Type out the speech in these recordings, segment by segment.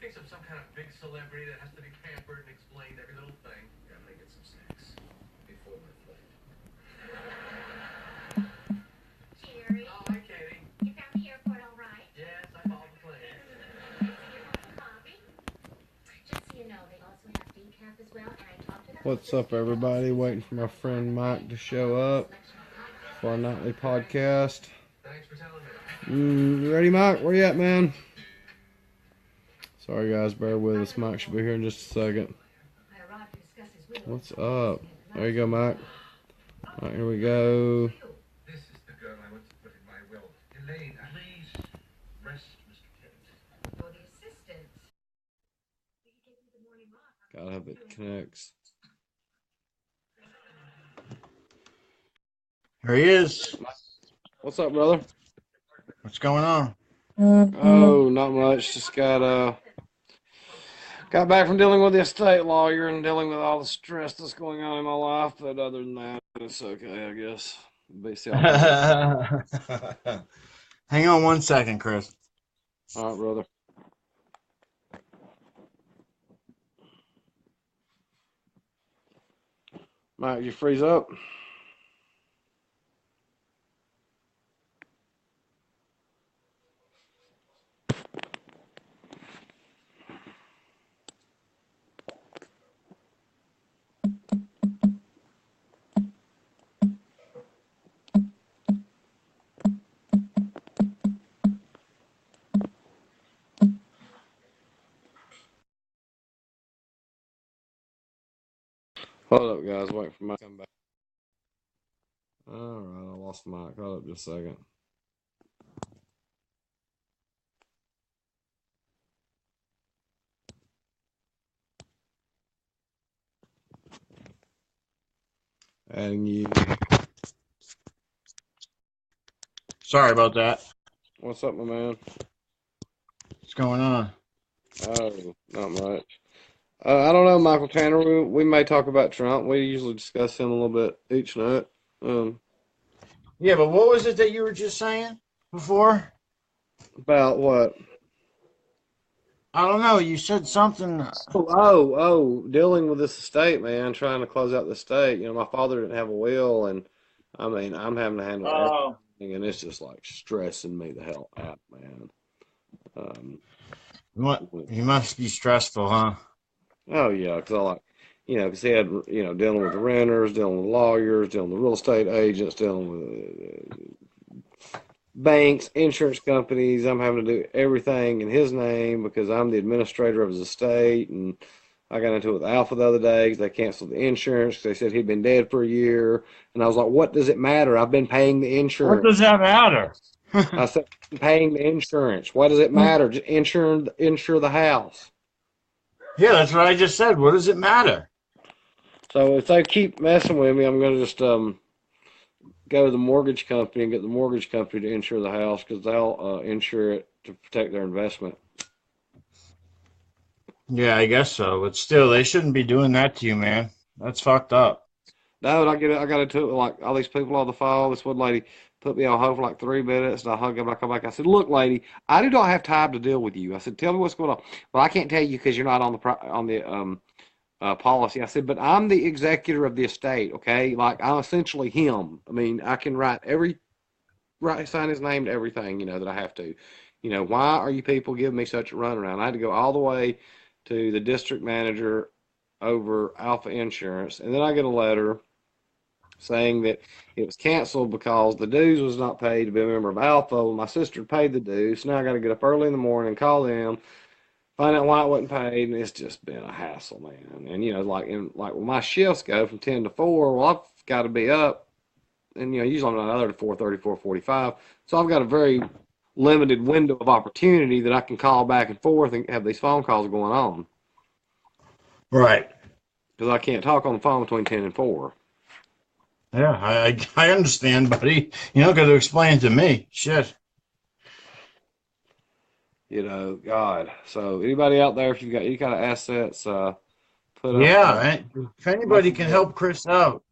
thinks I'm some kind of big celebrity that has to be pampered and explained every little thing. Yeah, I'm gonna get some snacks before my flight. Jerry. Oh, hi, Katie. You found the airport all right? Yes, I followed the plan. I see your cup of coffee. Just so you know, they also have decaf as well, and I talked to them. What's up, everybody? Waiting for my friend Mike to show up for our nightly podcast. Thanks for telling me. You ready, Mike? Where you at, man? Sorry, guys. Bear with us. Mike should be here in just a second. What's up? There you go, Mike. All right, here we go. This is the girl I want to put in my will. Elaine, please rest, Mr. Kent. Or the assistant. We could give you the morning walk. Gotta hope it connects. Here he is. What's up, brother? What's going on? Oh, not much. Just got back from dealing with the estate lawyer and dealing with all the stress that's going on in my life. But other than that, it's okay, I guess. Hang on 1 second, Chris. All right, brother. Mike, you freeze up? Hold up, guys. Wait for Mike to come back. All right, I lost Mike. Hold up just a second. Adding you. Sorry about that. What's up, my man? What's going on? Oh, not much. I don't know, Michael Tanner. We may talk about Trump. We usually discuss him a little bit each night. Yeah, but what was it that you were just saying before? About what? I don't know. You said something. Dealing with this estate, man. Trying to close out the estate. You know, my father didn't have a will, and I mean, I'm having to handle everything, and it's just like stressing me the hell out, man. You must be stressful, huh? Oh yeah, because because he had, dealing with the renters, dealing with lawyers, dealing with real estate agents, dealing with banks, insurance companies. I'm having to do everything in his name because I'm the administrator of his estate. And I got into it with Alpha the other day because they canceled the insurance because they said he'd been dead for a year. And I was like, what does it matter? I've been paying the insurance. What does that matter? I said, I'm paying the insurance. What does it matter? Just insure the house. Yeah, that's what I just said. What does it matter? So if they keep messing with me, I'm going to just go to the mortgage company and get the mortgage company to insure the house because they'll insure it to protect their investment. Yeah, I guess so. But still, they shouldn't be doing that to you, man. That's fucked up. No, I get it. I got into it with like all these people on the phone. This one lady put me on hold for like 3 minutes, and I hung up and I come back. I said, "Look, lady, I do not have time to deal with you." I said, "Tell me what's going on." Well, I can't tell you because you're not on the policy. I said, "But I'm the executor of the estate, okay? Like I'm essentially him. I mean, I can sign his name to everything, that I have to. Why are you people giving me such a runaround?" I had to go all the way to the district manager over Alpha Insurance, and then I get a letter saying that it was canceled because the dues was not paid to be a member of Alpha. Well, my sister paid the dues, so now I got to get up early in the morning, call them, find out why it wasn't paid, and it's just been a hassle, man. And when my shifts go from 10 to 4, well, I've got to be up, and usually I'm not there to 4:30, 4:45, so I've got a very limited window of opportunity that I can call back and forth and have these phone calls going on. Right. Because I can't talk on the phone between 10 and 4. Yeah, I understand, buddy. You don't got to explain it to me. Shit. God. So anybody out there, if you've got any kind of assets, put up. Yeah, if anybody can help Chris out.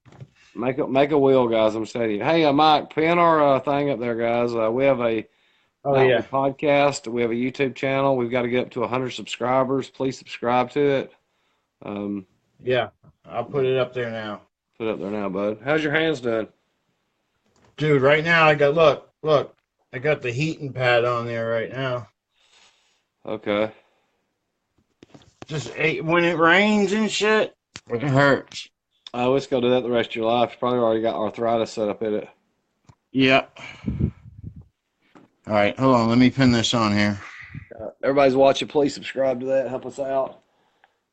Make a will, guys. I'm saying to you. Hey, Mike, pin our thing up there, guys. We have a Oh Motley yeah, Podcast. We have a YouTube channel. We've got to get up to 100 subscribers. Please subscribe to it. yeah. I'll put it up there now, Put it up there now, bud. How's your hands doing? dude. Right now, I got look. I got the heating pad on there right now. Okay. Just when it rains and shit, it hurts. Oh, it's gonna do that the rest of your life. You probably already got arthritis set up in it. Yep. All right, hold on. Let me pin this on here. Everybody's watching. Please subscribe to that. Help us out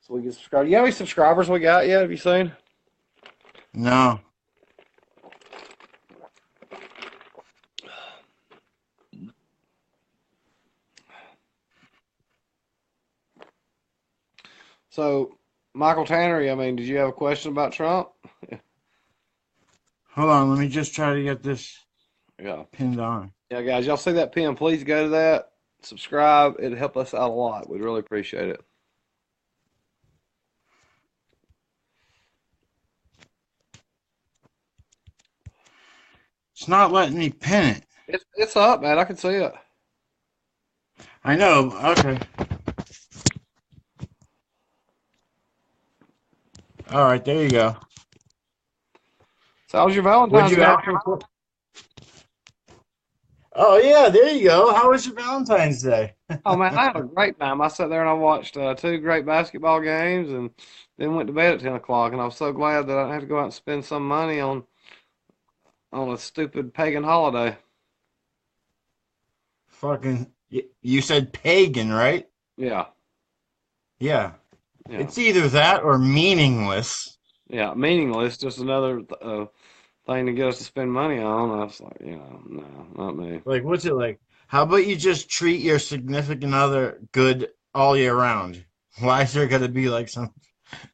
so we get subscribed. You know how many subscribers we got yet? Have you seen? No. So, Michael Tannery, I mean, did you have a question about Trump? Hold on. Let me just try to get this Yeah. pinned on. Yeah, guys, y'all see that pin? Please go to that. Subscribe. It'd help us out a lot. We'd really appreciate it. It's not letting me pin it. It's up, man. I can see it. I know. Okay. All right. There you go. So, how was your Would Valentine's you Day? actually? Oh yeah. There you go. How was your Valentine's Day? Oh man, I had a great time. I sat there and I watched two great basketball games, and then went to bed at 10 o'clock. And I was so glad that I didn't have to go out and spend some money on a stupid pagan holiday. Fucking. You said pagan, right? Yeah, Yeah. yeah, It's either that or meaningless. yeah. Meaningless. Just another thing to get us to spend money on. I was like, no, not me. Like, what's it like? How about you just treat your significant other good all year round? Why is there gonna be like some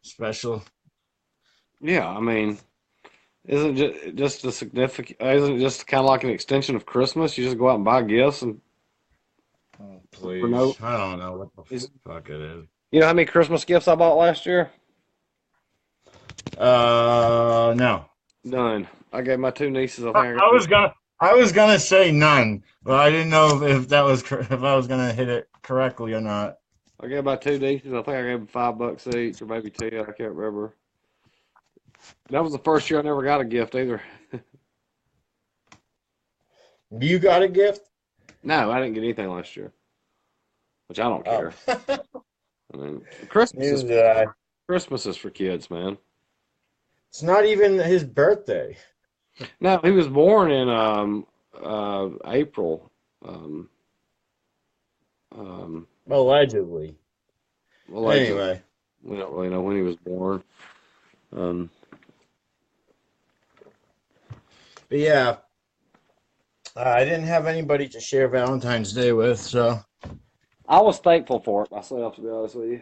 special? Yeah, I mean, isn't just a significant? Isn't it just kind of like an extension of Christmas? You just go out and buy gifts, and Oh, please. for no. I don't know what the Is, fuck it is. you know how many Christmas gifts I bought last year? No. None. I gave my two nieces. I think I was gonna say none, but I didn't know if that was if I was gonna hit it correctly or not. I gave my two nieces. I think I gave them $5 each, or maybe 10. I can't remember. That was the first year I never got a gift either. You got a gift? No, I didn't get anything last year, which I don't care. Oh. I mean, Christmas Neither is did I. Christmas is for kids, man. It's not even his birthday. No, he was born in April. Allegedly. Well, Anyway. we don't really know when he was born. But yeah, I didn't have anybody to share Valentine's Day with, so. I was thankful for it myself, to be honest with you.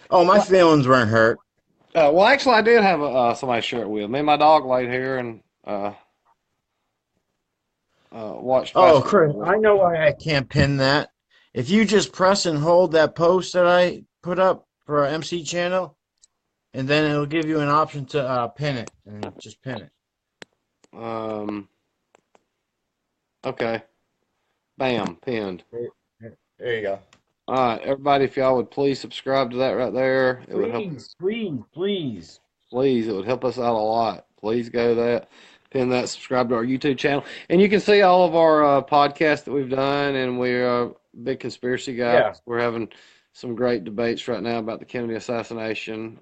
Oh, my feelings weren't hurt. Well, actually, I did have somebody share it with me. My dog laid here and watched. Oh, basketball. Chris, I know why I can't pin that. If you just press and hold that post that I put up for our MC channel, and then it'll give you an option to pin it, and just pin it. Okay. Bam, pinned. There you go. All right, everybody, if y'all would please subscribe to that right there, it would help. Please. Please, it would help us out a lot. Please go to that, pin that, subscribe to our YouTube channel, and you can see all of our podcasts that we've done. And we're big conspiracy guys. Yeah. We're having some great debates right now about the Kennedy assassination.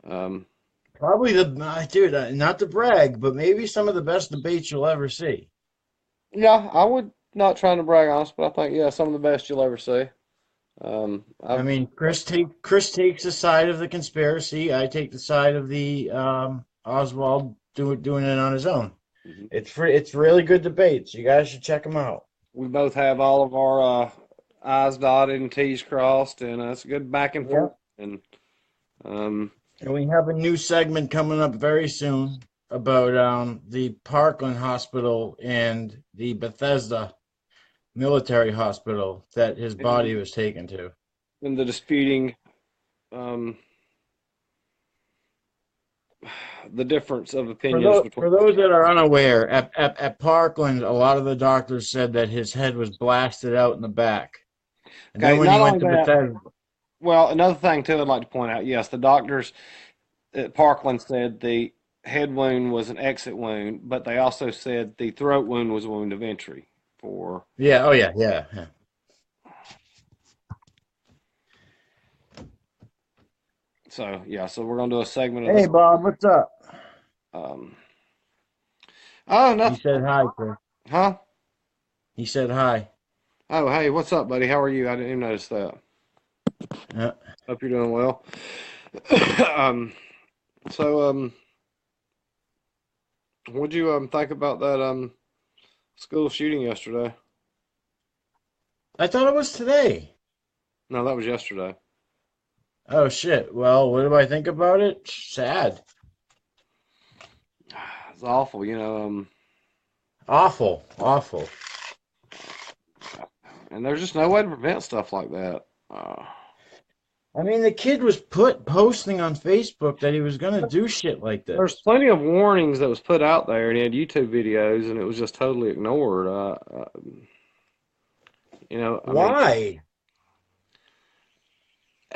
Probably dude, not to brag, but maybe some of the best debates you'll ever see. Yeah, I would not trying to brag on us, but I think some of the best you'll ever see. I mean, Chris takes the side of the conspiracy. I take the side of the Oswald doing it on his own. Mhm. It's really good debates. You guys should check them out. We both have all of our I's dotted and T's crossed, and it's a good back and forth. And And we have a new segment coming up very soon about the Parkland Hospital and the Bethesda military hospital that his body was taken to. the disputing the difference of For opinions those, between. for those that are unaware, at Parkland, a lot of the doctors said that his head was blasted out in the back. And Okay, then when he not went only to that, Bethesda, well, another thing too, I'd like to point out. Yes, the doctors at Parkland said the head wound was an exit wound, but they also said the throat wound was a wound of entry. For yeah, oh yeah, yeah, yeah. so yeah, so we're gonna do a segment of Hey, this. Bob, what's up? Um, oh, He nothing, said hi, Chris. huh? He said hi. Oh, hey, what's up, buddy? How are you? I didn't even notice that. Yeah. Hope you're doing well. um, so what'd you think about that school shooting yesterday? I thought it was today. No, that was yesterday. Oh shit. Well, what do I think about it? Sad. It's awful, you know. Awful. Awful. And there's just no way to prevent stuff like that. I mean, the kid was posting on Facebook that he was gonna do shit like There's this. plenty of warnings that was put out there, and he had YouTube videos, and it was just totally ignored. You know, I mean, Why?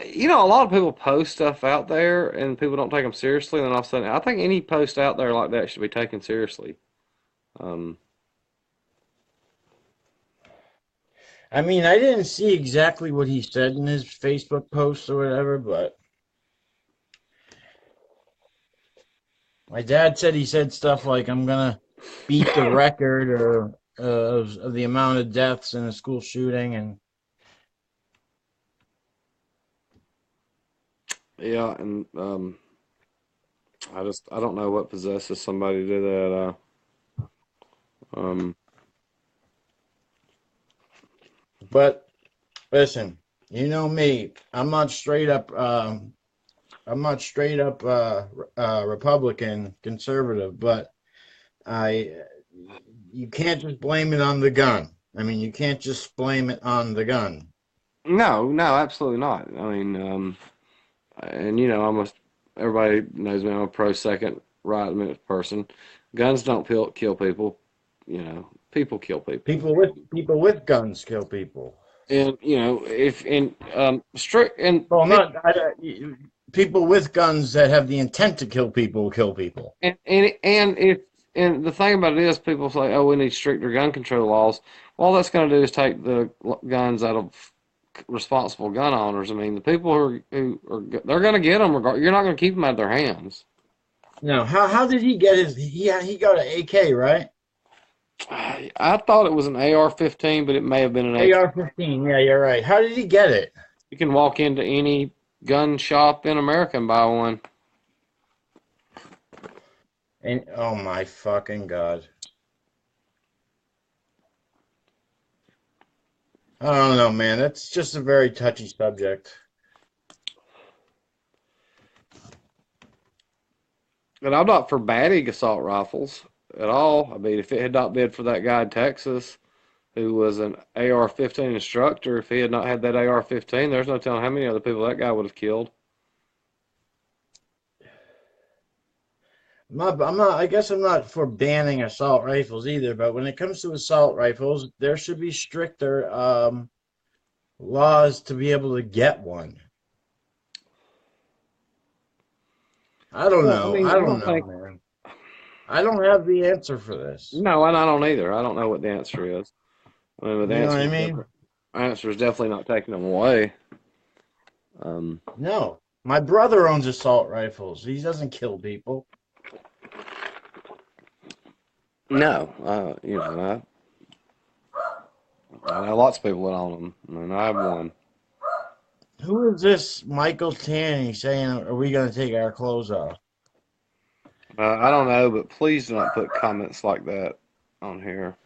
you know, a lot of people post stuff out there, and people don't take them seriously. And then all of a sudden, I think any post out there like that should be taken seriously. Um, I mean, I didn't see exactly what he said in his Facebook post or whatever, but my dad said he said stuff like, "I'm gonna beat the record or of the amount of deaths in a school shooting," and yeah, and I don't know what possesses somebody to do that. Um, but listen, you know me, I'm not straight up. I'm not straight up Republican conservative, but I you can't just blame it on the gun. I mean, you can't just blame it on the gun. no, no, absolutely not. I mean, and you know, everybody knows me. I'm a pro Second Right Amendment person. Guns don't kill people. You know, people kill people. People with guns kill people. And you know, if in strict and Well, people with guns that have the intent to kill people kill people. and if and the thing about it is, people say, "Oh, we need stricter gun control laws." All that's going to do is take the guns out of responsible gun owners. I mean, the people who are they're going to get them. You're not going to keep them out of their hands. Now, how did he get his? He got an AK, right? I thought it was an AR-15, but it may have been an AK. AR-15. Yeah, you're right. How did he get it? You can walk into any gun shop in America and buy one. And oh my fucking God. I don't know, man. That's just a very touchy subject. And I'm not for banning assault rifles at all. I mean, if it had not been for that guy in Texas who was an AR-15 instructor, if he had not had that AR-15, there's no telling how many other people that guy would have killed. I guess I'm not for banning assault rifles either, but when it comes to assault rifles, there should be stricter laws to be able to get one. I don't know. I mean, I don't know, man. I don't have the answer for this. No, and I don't either. I don't know what the answer is. I mean, but the You know answer what I is mean? answer is definitely not taking them away. No. My brother owns assault rifles. He doesn't kill people. No, you know, I know lots of people that own them. I mean, I have one. Who is this Michael Tanny saying, are we going to take our clothes off? I don't know, but please do not put comments like that on here.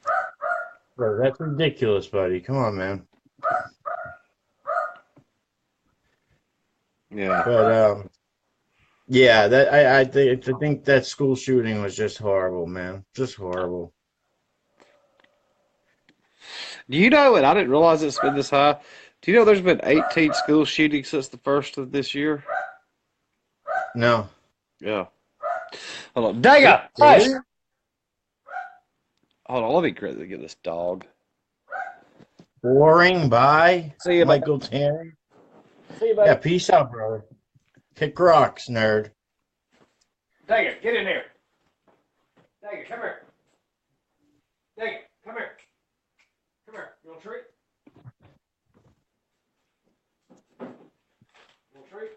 Bro, that's ridiculous, buddy. Come on, man. Yeah. But yeah, that I think that school shooting was just horrible, man. Just horrible. Do you know, and I didn't realize it's been this high, do you know there's been 18 school shootings since the first of this year? No. Yeah. Hold on. Dega! Hush! Hold on, let me get this dog. Boring by See you, Michael Tanner. See you, Yeah, peace out, brother. Kick rocks, nerd. Dega, get in here. Dega, come here. Dega, come here. Come here. You want a treat? You want a treat?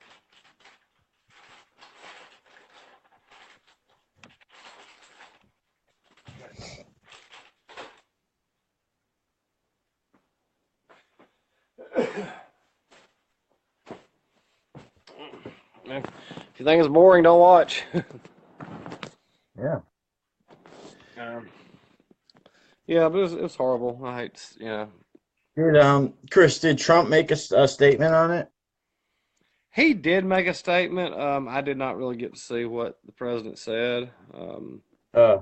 If you think it's boring, don't watch. Yeah. Yeah, but it's horrible. I hate, Chris, did Trump make a statement on it? He did make a statement. I did not really get to see what the president said. Uh,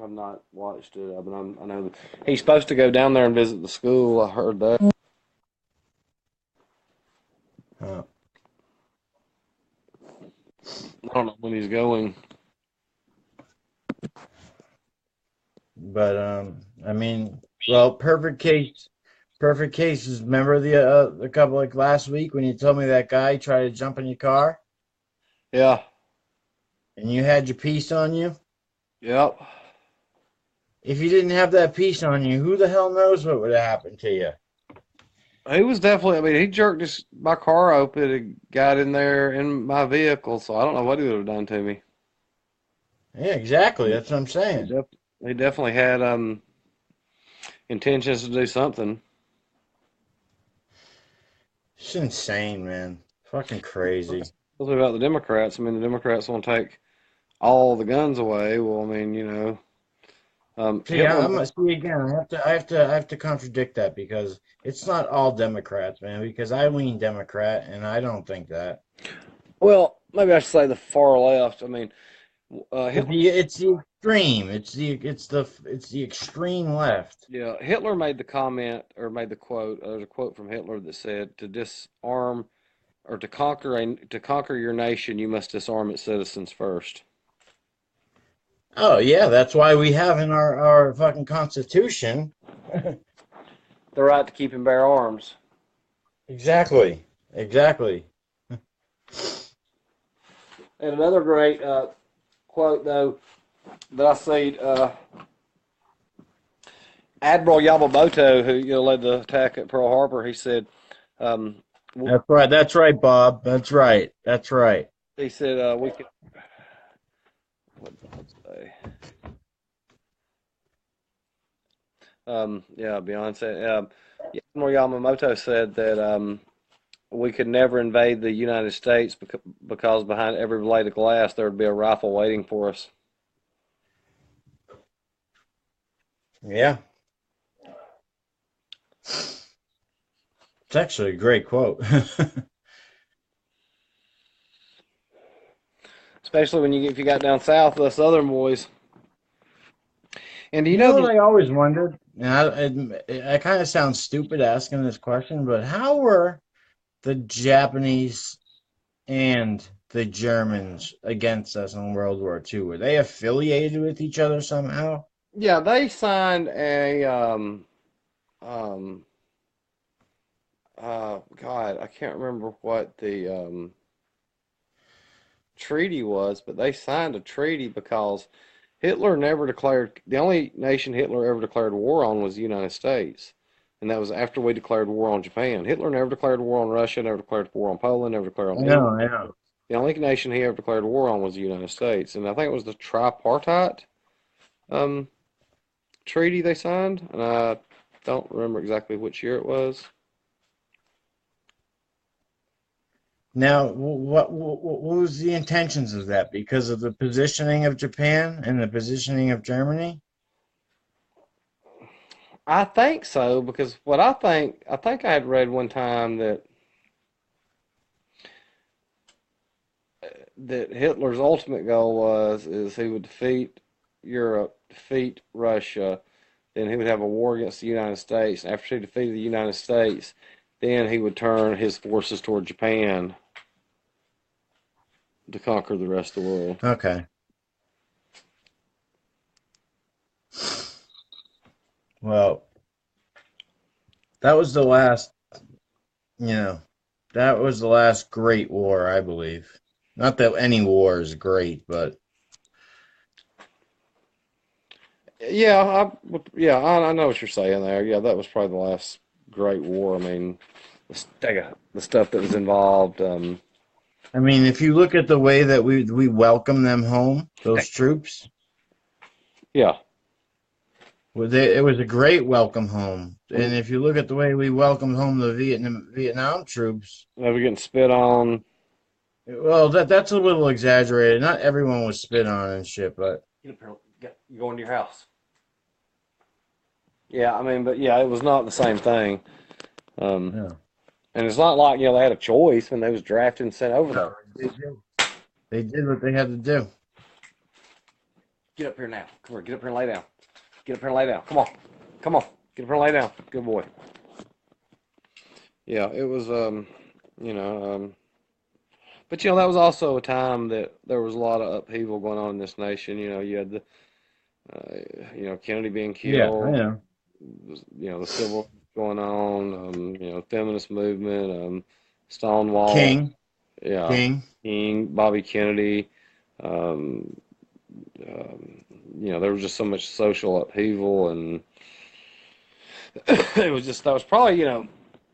I've not watched it. I mean, I know that he's supposed to go down there and visit the school. I heard that. uh, I don't know when he's going. but I mean, well, perfect case is. Remember the couple like last week when you told me that guy tried to jump in your car Yeah. and you had your piece on you? Yep. If you didn't have that piece on you, who the hell knows what would have happened to you? He was definitely. I mean, he jerked my car open and got in there in my vehicle. So I don't know what he would have done to me. Yeah, exactly. That's what I'm He, saying. def- he definitely had intentions to do something. It's insane, man. Fucking crazy. Especially about the Democrats. I mean, the Democrats want to take all the guns away. Well, I mean, See, Hitler. see again. I have to contradict that because it's not all Democrats, man. Because I lean Democrat, and I don't think that. Well, maybe I should say the far left. I mean, Hitler. It's the extreme. It's the extreme left. Yeah, Hitler made the comment or made the quote. There's a quote from Hitler that said, "To disarm or to conquer your nation, you must disarm its citizens first." Oh yeah, that's why we have in our fucking constitution. The right to keep and bear arms. Exactly. And another great quote, though, that I see, Admiral Yamamoto, who led the attack at Pearl Harbor, he said, That's right. That's right, Bob. That's right. he said we could. What did I say? Yeah, Beyonce. Admiral Yamamoto said that we could never invade the United States because behind every blade of glass there would be a rifle waiting for us. Yeah. It's actually a great quote. Especially if you got down south, us Southern boys. And do you You know know what I always wondered? And I kind of sound stupid asking this question, but how were the Japanese and the Germans against us in World War II? Were they affiliated with each other somehow? Yeah, they signed a God, I can't remember what the treaty was, but they signed a treaty because Hitler never declared, the only nation Hitler ever declared war on was the United States. And that was after we declared war on Japan. Hitler never declared war on Russia, never declared war on Poland, never declared on Italy. I know. The only nation he ever declared war on was the United States. And I think it was the tripartite treaty they signed. And I don't remember exactly which year it was. Now, what was the intentions of that? Because of the positioning of Japan and the positioning of Germany? I think so, because what I think I had read one time that Hitler's ultimate goal is he would defeat Europe, defeat Russia, then he would have a war against the United States. And after he defeated the United States, then he would turn his forces toward Japan. to conquer the rest of the world. Okay. Well, that was the last, you know, that was the last great war, I believe. Not that any war is great, but Yeah, I know what you're saying there. Yeah, that was probably the last great war. I mean, the stuff that was involved. I mean, if you look at the way that we welcome them home, those troops, Yeah, it was a great welcome home. And if you look at the way we welcomed home the Vietnam troops, they were getting spit on. well, that's a little exaggerated. Not everyone was spit on and shit, but You go into your house. Yeah, I mean, but yeah, it was not the same thing. yeah. And it's not like they had a choice when they was drafted and sent over there. They did what they had to do. Get up here now. Come here. Get up here and lay down. Get up here and lay down. Come on. Come on. Get up here and lay down. Good boy. Yeah, it was, but that was also a time that there was a lot of upheaval going on in this nation. You had Kennedy being Yeah, I killed. know. The civil going on. Feminist movement. Stonewall. King, Yeah. King, Bobby Kennedy. Um, there was just so much social upheaval, and that was probably,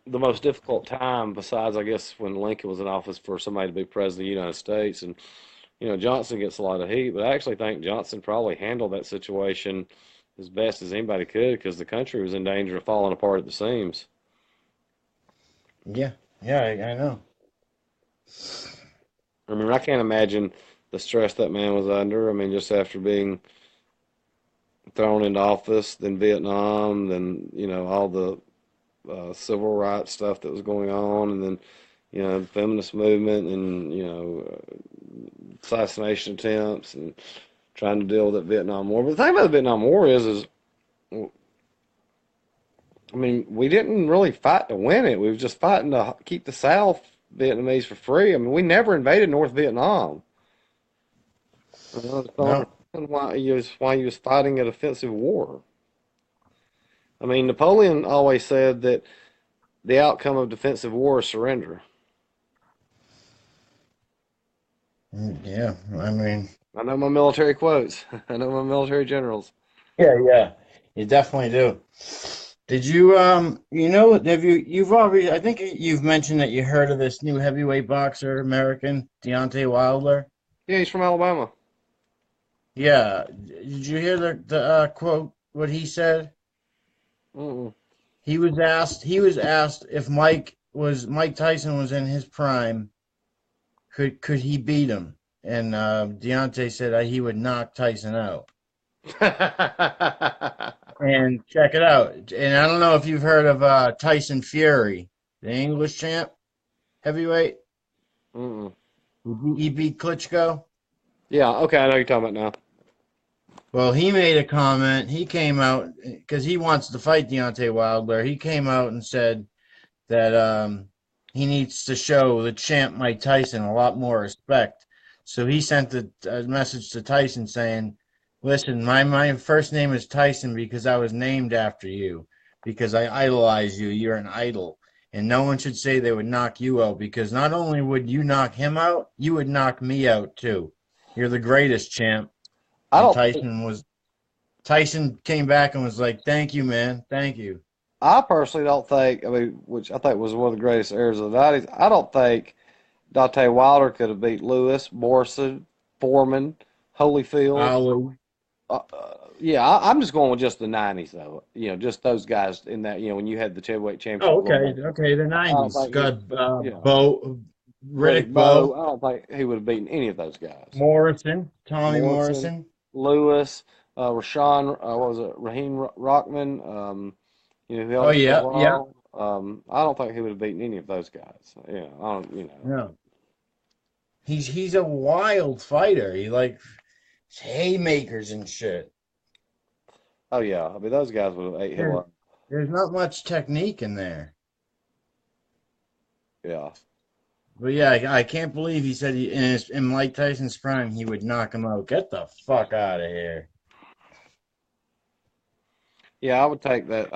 the most difficult time besides, I guess, when Lincoln was in office for somebody to be president of the United States. And, Johnson gets a lot of heat, but I actually think Johnson probably handled that situation as best as anybody could because the country was in danger of falling apart at the seams. yeah, I know. I mean, I can't imagine the stress that man was under. I mean, just after being thrown into office, then Vietnam, then all the civil rights stuff that was going on, and then the feminist movement, and assassination attempts, and trying to deal with the Vietnam War. But the thing about the Vietnam War is, I mean, we didn't really fight to win it. We were just fighting to keep the South Vietnamese for free. I mean, we never invaded North Vietnam. No. Why he was fighting a defensive war. I mean, Napoleon always said that the outcome of defensive war is surrender. Yeah, I mean, I know my military quotes. I know my military generals. yeah, you definitely do. Did you, you've already, I think you've mentioned that you heard of this new heavyweight boxer, American, Deontay Wilder? Yeah, he's from Alabama. Yeah. Did you hear the quote, what he said? Mm-mm. He was asked if Mike Tyson was in his prime, could he beat him? And Deontay said he would knock Tyson out. And check it out. And I don't know if you've heard of Tyson Fury, the English champ, heavyweight. Mm-mm. He beat Klitschko. Yeah, okay, I know you're talking about now. Well, he made a comment. He came out because he wants to fight Deontay Wilder. He came out and said that he needs to show the champ Mike Tyson a lot more respect. So he sent a message to Tyson saying, "Listen, my first name is Tyson because I was named after you, because I idolize you. You're an idol. And no one should say they would knock you out because not only would you knock him out, you would knock me out too. You're the greatest, champ." Tyson came back and was like, "Thank you, man. Thank you." I personally don't think, I mean, which I think was one of the greatest eras of the 90s, I don't think Deontay Wilder could have beat Lewis, Morrison, Foreman, Holyfield. I'm just going with just the 90s, though. Just those guys in that, when you had the heavyweight championship. Oh, okay, the 90s. Good. Riddick Bowe. Bowe. I don't think he would have beaten any of those guys. Tommy Morrison. Lewis, Raheem Rockman, who Oh, yeah. I don't think he would have beaten any of those guys. Yeah, I don't. No. He's a wild fighter. He haymakers and shit. Oh yeah, I mean those guys would have ate him up. There's not much technique in there. Yeah. But yeah, I can't believe he said in Mike Tyson's prime he would knock him out. Get the fuck out of here. Yeah, I would take that.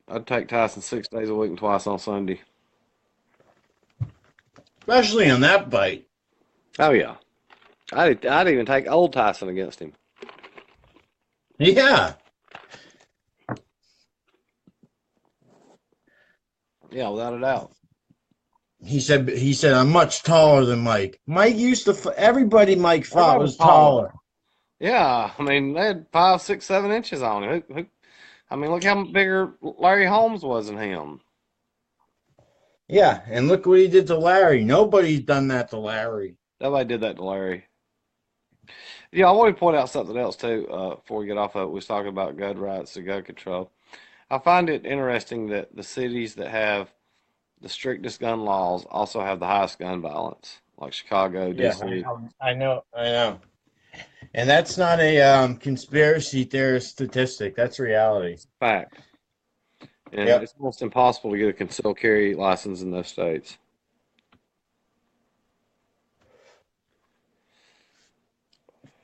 I'd take Tyson 6 days a week and twice on Sunday. Especially on that bite. Oh yeah, I'd even take old Tyson against him. Yeah. Yeah, without a doubt. He said I'm much taller than Mike. Mike used to everybody Mike fought Everybody was was taller. taller. Yeah, I mean they had 5, 6, 7 inches on him. I mean, look how bigger Larry Holmes was than him. Yeah, and look what he did to Larry. Nobody's done that to Larry. Nobody did that to Larry. Yeah, I want to point out something else too. Before we get off of it, we was talking about gun rights and gun control. I find it interesting that the cities that have the strictest gun laws also have the highest gun violence, like Chicago, Yeah, DC. I know. And that's not a conspiracy theorist statistic. That's reality. Fact. And Yep. it's almost impossible to get a concealed carry license in those states.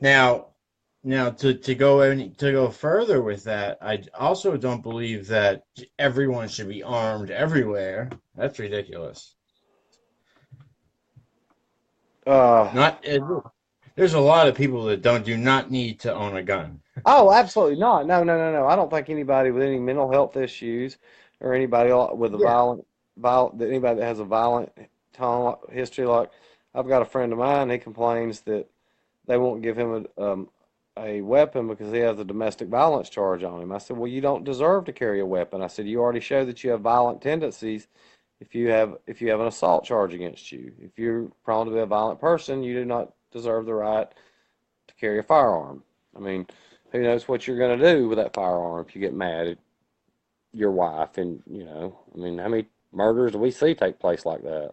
Now, to go further with that, I also don't believe that everyone should be armed everywhere. That's ridiculous. Uh, Not There's a lot of people that do not need to own a gun. oh, absolutely not. No, no, no, no. I don't think anybody with any mental health issues or anybody with a Yeah. anybody that has a violent history, like I've got a friend of mine, he complains that they won't give him a weapon because he has a domestic violence charge on him. I said, well, you don't deserve to carry a weapon. I said, you already show that you have violent tendencies if you have an assault charge against you. If you're prone to be a violent person, you do not deserve the right to carry a firearm. I mean, who knows what you're going to do with that firearm if you get mad at your wife? And, I mean, how many murders do we see take place like that?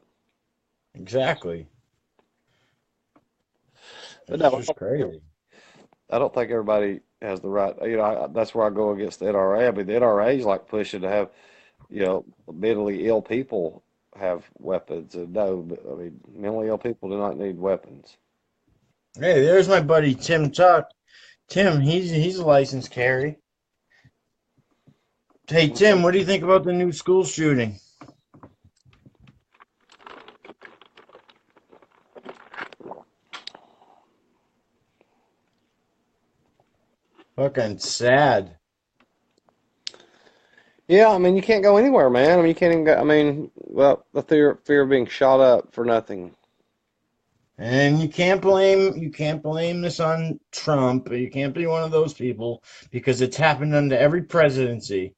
Exactly. But It's no, just crazy. I don't think everybody has the right. That's where I go against the NRA. I mean, the NRA is like pushing to have, mentally ill people have weapons. And no, but, I mean, mentally ill people do not need weapons. Hey, there's my buddy Tim Tuck. Tim, he's a licensed carry. Hey Tim, what do you think about the new school shooting? Fucking sad. Yeah, I mean, you can't go anywhere, man. I mean, you can't even go. I mean, well, the fear of being shot up for nothing. And you can't blame this on Trump. You can't be one of those people because it's happened under every presidency.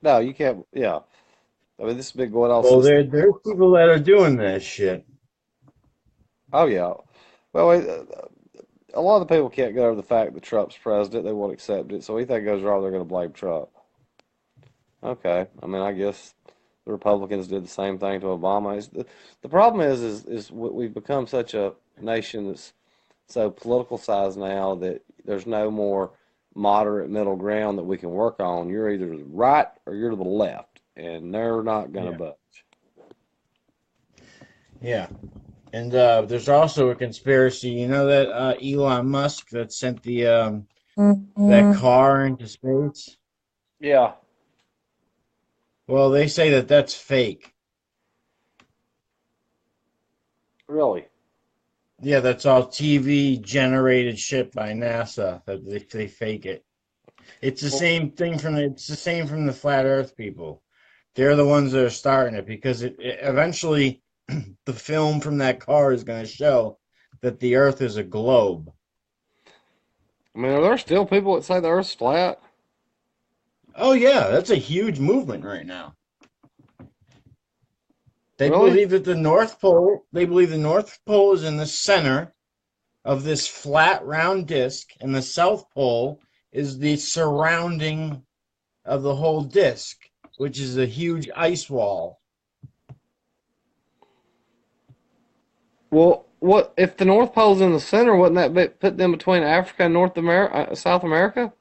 No, you can't. Yeah, I mean, this has been going on Well, since. there's people that are doing that shit. Oh yeah. Well, a lot of the people can't get over the fact that Trump's president. They won't accept it. So anything goes wrong, they're going to blame Trump. Okay. I mean, I guess the Republicans did the same thing to Obama. The problem is we've become such a nation that's so politicalized now that there's no more moderate middle ground that we can work on. You're either to the right or you're to the left, and they're not going to Yeah. budge. Yeah. And there's also a conspiracy. You know that Elon Musk that sent the that car into space? Yeah. Well, they say that that's fake. Really. Yeah, that's all TV generated shit by NASA. That they fake it. It's the same thing it's the same from the flat Earth people. They're the ones that are starting it because it eventually the film from that car is going to show that the Earth is a globe. I mean, are there still people that say the Earth's flat? Oh yeah, that's a huge movement right now. They Really? believe that they believe the North Pole is in the center of this flat round disc, and the South Pole is the surrounding of the whole disc, which is a huge ice wall. Well, what if the North Pole's in the center? Wouldn't that put them between Africa and South America?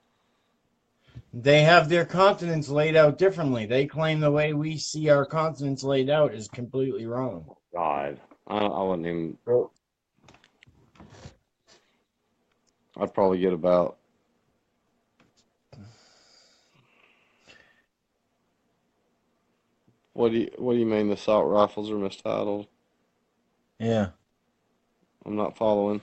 They have their continents laid out differently. They claim the way we see our continents laid out is completely wrong. God, I wouldn't even. I'd probably get about. What do you mean the assault rifles are mistitled? Yeah. I'm not following.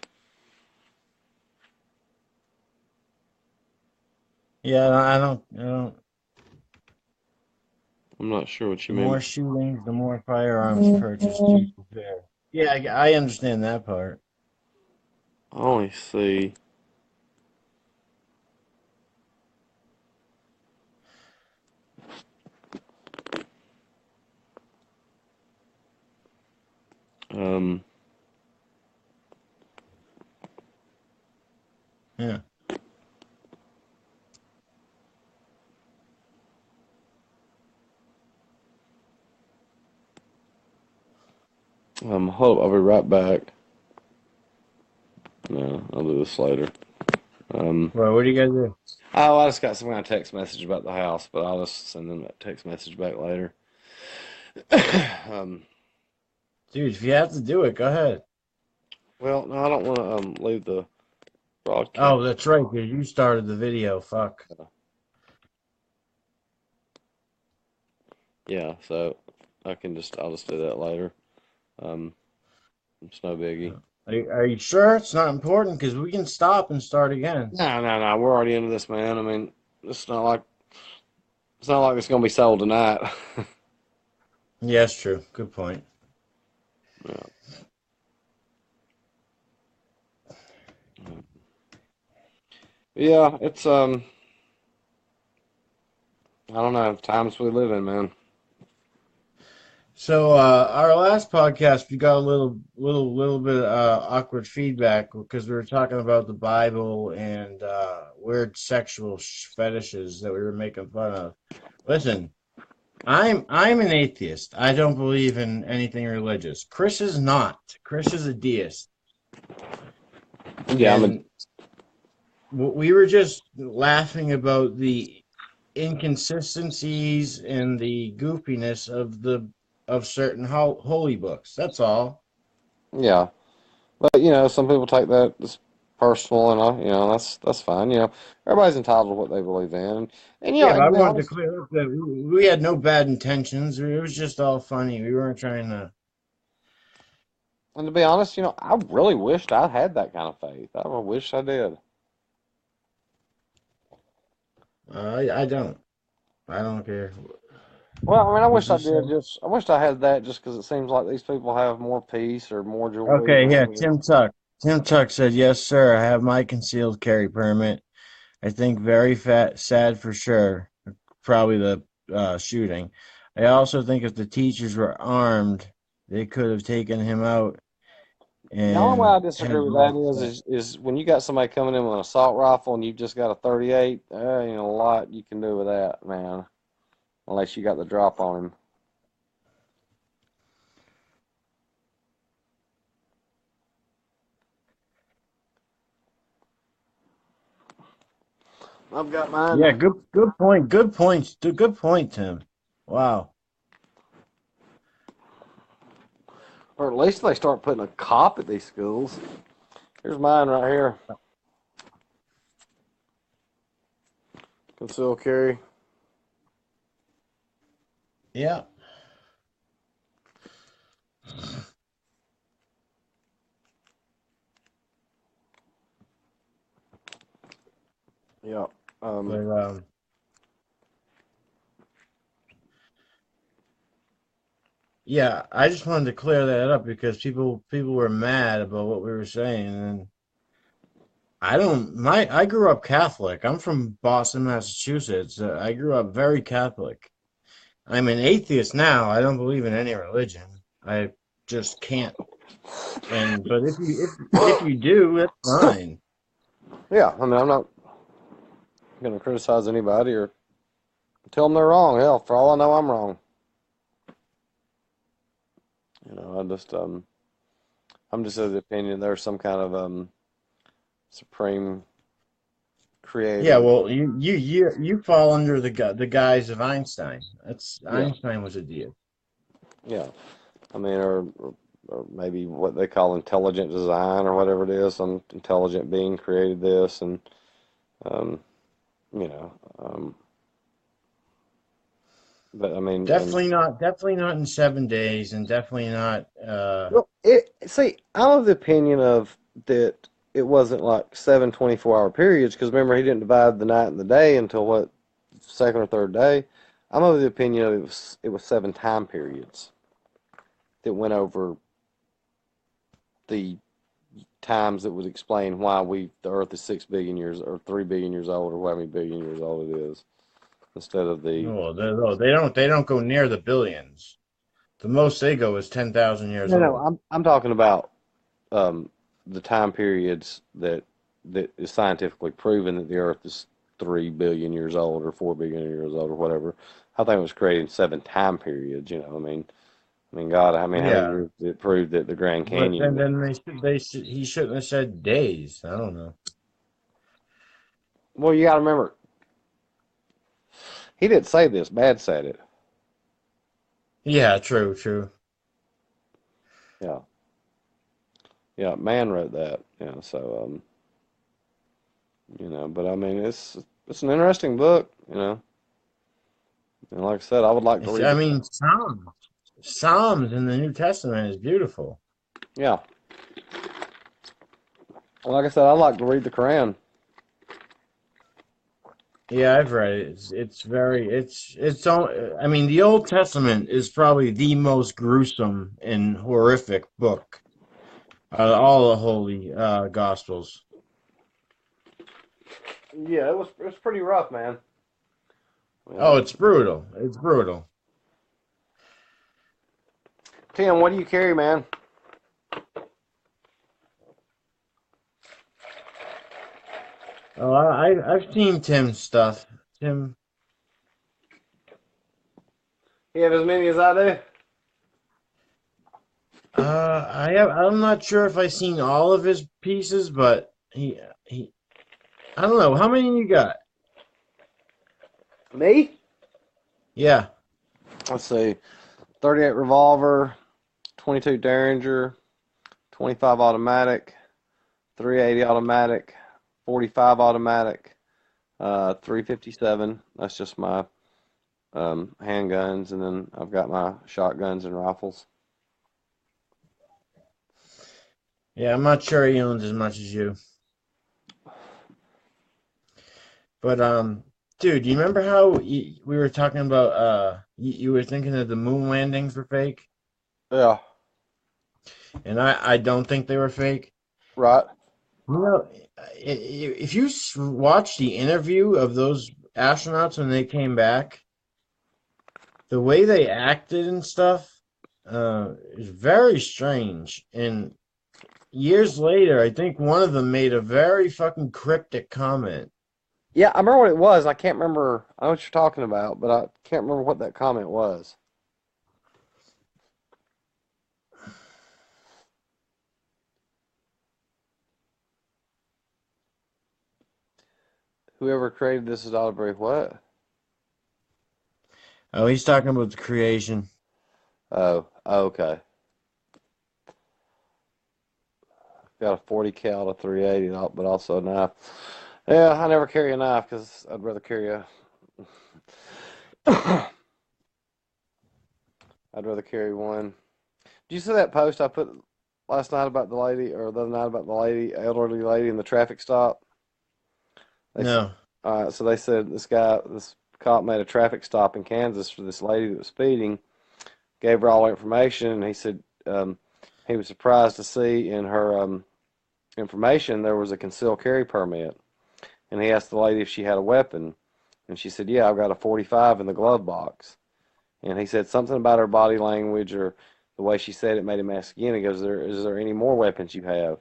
Yeah, I don't. I'm not sure what The you mean. more shootings, the more firearms purchased, to be fair. Yeah, I understand that part. I only see. Um, Yeah. hold up, I'll be right back. No, I'll do this later. Well, what do you guys do? Oh, I just got some kind of text message about the house, but I'll just send them that text message back later. um, Dude, if you have to do it, go ahead. well, no, I don't want to leave the broadcast. Oh, that's right, because you started the video. Fuck. Yeah, so I'll just do that later. It's no biggie. Are you sure it's not important? Because we can stop and start again. No, we're already into this, man. I mean, it's not like it's gonna be sold tonight. Yeah, that's true. Good point. Yeah. Yeah, it's I don't know, times we live in, man. So, our last podcast, we got a little bit awkward feedback because we were talking about the Bible and weird sexual fetishes that we were making fun of. Listen, I'm an atheist. I don't believe in anything religious. Chris is not. Chris is a deist. Yeah, And we were just laughing about the inconsistencies and the goofiness of certain holy books. That's all. yeah. But some people take that as personal, and that's fine. Everybody's entitled to what they believe in, and Yeah, but and I to be wanted to honest, clear up that we had no bad intentions. It was just all funny. We weren't trying to. I really wished I had that kind of faith. I wish I did. I don't. I don't care. Well, I mean, I What'd wish I you say? did. I wished I had that, just because it seems like these people have more peace or more joy Okay, yeah, than. Tim Tuck. Tim Tuck said, "Yes, sir. I have my concealed carry permit. I think very sad for sure. Probably the shooting. I also think if the teachers were armed, they could have taken him out The only way I and disagree had with that blood. is when you got somebody coming in with an assault rifle and you've just got a 38. There ain't a lot you can do with that, man, unless you got the drop on him. I've got Yeah, mine. good point. Good points. Good point, Tim. Wow. Or at least they start putting a cop at these schools. Here's mine right here. Conceal carry. Yeah. Yeah. But yeah, I just wanted to clear that up because people were mad about what we were saying, and I grew up Catholic. I'm from Boston, Massachusetts. I grew up very Catholic. I'm an atheist now. I don't believe in any religion. I just can't. And but if you do, it's fine. Yeah. I mean, I'm not gonna criticize anybody or tell them they're wrong. Hell, for all I know, I'm wrong. I'm just of the opinion there's some kind of supreme created. Yeah, well, you fall under the guise of Einstein. That's Yeah. Einstein was a deist. Yeah. I mean, or maybe what they call intelligent design or whatever it is. Some intelligent being created this, and um, you know, but I mean, and Definitely not in 7 days, and definitely not. well, see, I'm of the opinion of that it wasn't like 7 24-hour periods because remember he didn't divide the night and the day until what second or third day. I'm of the opinion of it was 7 time periods that went over the times that would explain why the Earth is 6 billion years or 3 billion years old or how many billion years old it is instead of the No, they don't go near the billions. The most they go is 10,000 years no, old. I'm talking about um, the time periods that is scientifically proven that the Earth is 3 billion years old or 4 billion years old or whatever. I think it was created in 7 time periods. I mean, God, how many Yeah, years did it prove that the Grand but Canyon? then he shouldn't have said days. I don't know. Well, you got to remember, he didn't say this. Bad said it. Yeah, true. Yeah, yeah. Man wrote that. Yeah, so but I mean, it's an interesting book. And like I said, I would like to read I it. mean, Psalms in the New Testament is beautiful. Yeah, like I said, I'd like to read the Quran. Yeah, I've read it. It's I mean, the Old Testament is probably the most gruesome and horrific book out of all the holy Gospels. Yeah, it was pretty rough, man. Oh, it's brutal. It's brutal. Tim, what do you carry, man? Oh, I've seen Tim's stuff. Tim, You have as many as I do. I'm not sure if I've seen all of his pieces, but I don't know. How many you got? Me? Yeah. Let's see. 38 revolver, 22 Derringer, 25 automatic, 380 automatic, 45 automatic, 357. That's just my handguns, and then I've got my shotguns and rifles. Yeah, I'm not sure he owns as much as you. But dude, you remember how we were talking about you were thinking that the moon landings were fake, Yeah, and I don't think they were fake. right. You know, if you watch the interview of those astronauts when they came back, the way they acted and stuff is very strange. And years later, I think one of them made a very fucking cryptic comment. Yeah, I remember what it was. I can't remember. I know what you're talking about, but I can't remember what that comment was. Whoever created this is Aubrey. What? Oh, he's talking about the creation. Oh, okay. Got a 40 cal, a 380, but also a knife. Yeah, I never carry a knife because I'd rather carry a. I'd rather carry one. Did you see that post I put last night about the lady, or the other night about the lady, elderly lady in the traffic stop? They said, No. so they said this cop made a traffic stop in Kansas for this lady that was speeding, gave her all her information, and he said he was surprised to see in her information there was a concealed carry permit. And he asked the lady if she had a weapon, and she said, "Yeah, I've got a 45 in the glove box." And he said something about her body language or the way she said it made him ask again. He goes, "Is there any more weapons you have?"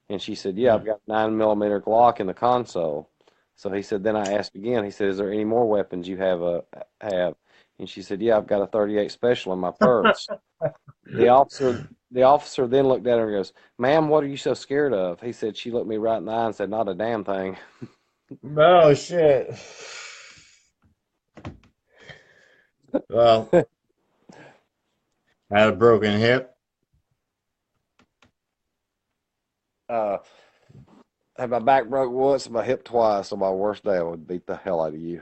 And she said, "Yeah, I've got a 9mm Glock in the console." So he said, then I asked again. He said, "Is there any more weapons you have?" And she said, "Yeah, I've got a 38 Special in my purse." The officer then looked at her and goes, "Ma'am, what are you so scared of?" He said, "She looked me right in the eye and said, 'Not a damn thing.'" Oh shit. Well, had a broken hip. Had my back broke once and my hip twice. On my worst day, I would beat the hell out of you.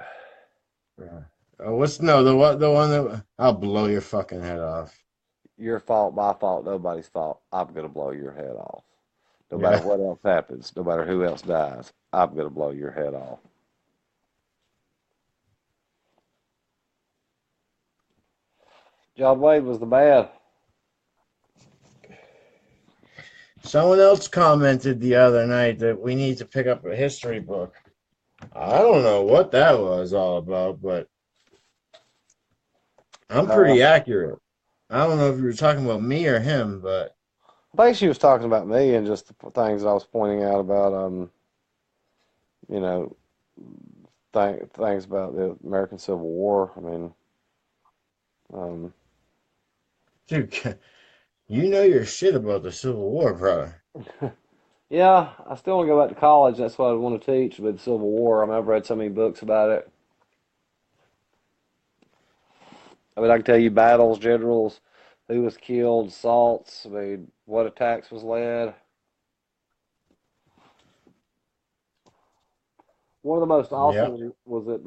What's no the what the one that I'll blow your fucking head off. Your fault, my fault, nobody's fault. I'm gonna blow your head off. No matter Yeah. what else happens, no matter who else dies, I'm gonna blow your head off. John Wayne was the man. Someone else commented the other night that we need to pick up a history book. I don't know what that was all about, but I'm Uh, pretty accurate. I don't know if you were talking about me or him, but I think she was talking about me and just the things I was pointing out about, you know, things about the American Civil War. I mean, um, dude, you know your shit about the Civil War, brother. yeah, I still want to go back to college. That's what I want to teach, but the Civil War. I mean, I've read so many books about it. I mean, I can tell you battles, generals, who was killed, assaults. I mean, what attacks was led. One of the most awesome Yep. was at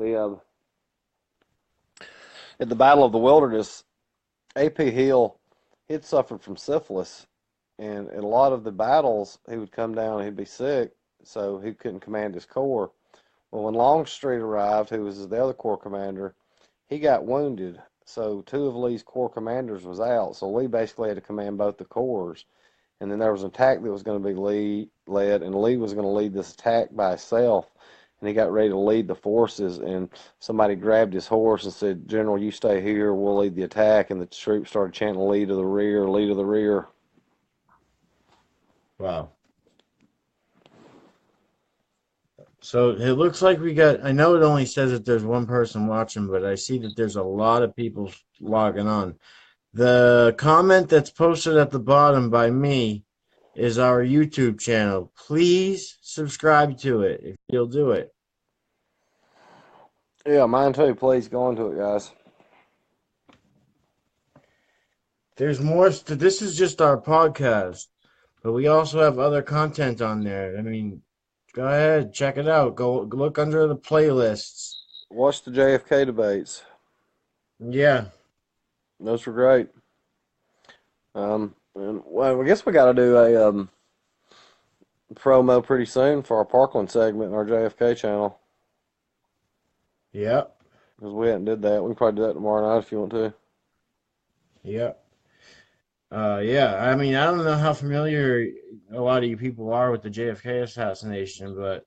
the Battle of the Wilderness. A.P. Hill, he'd suffered from syphilis, and in a lot of the battles, he would come down, he'd be sick, so he couldn't command his corps. Well, when Longstreet arrived, who was the other corps commander, he got wounded. So two of Lee's corps commanders was out. So Lee basically had to command both the corps. And then there was an attack that was going to be led, and Lee was going to lead this attack by himself. And he got ready to lead the forces, and somebody grabbed his horse and said, "General, you stay here. We'll lead the attack." And the troops started chanting, "Lee to the rear, Lee to the rear." Wow. So it looks like we got, I know it only says that there's one person watching, but I see that there's a lot of people logging on. The comment that's posted at the bottom by me is our YouTube channel. Please subscribe to it if you'll do it. Yeah, mine too. Please go into it, guys. There's more. This is just our podcast, but we also have other content on there. I mean, go ahead, check it out. Go look under the playlists. Watch the JFK debates. Yeah. Those were great. And well, I guess we got to do a promo pretty soon for our Parkland segment in our JFK channel Yep. because we hadn't did that. We can probably do that tomorrow night if you want to. Yep. Yeah. I mean, I don't know how familiar a lot of you people are with the JFK assassination, but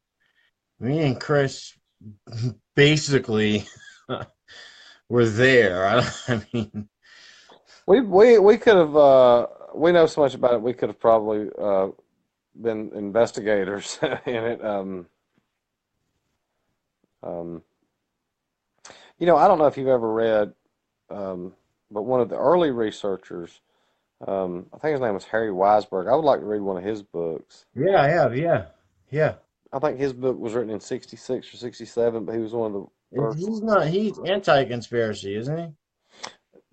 me and Chris basically were there. I mean, We could have we know so much about it. We could have probably been investigators in it. Um, I don't know if you've ever read, but one of the early researchers, I think his name was Harry Weisberg. I would like to read one of his books. yeah, I have. Yeah. Yeah. I think his book was written in '66 or '67, but he was one of the first. He's not, he's anti-conspiracy, isn't he?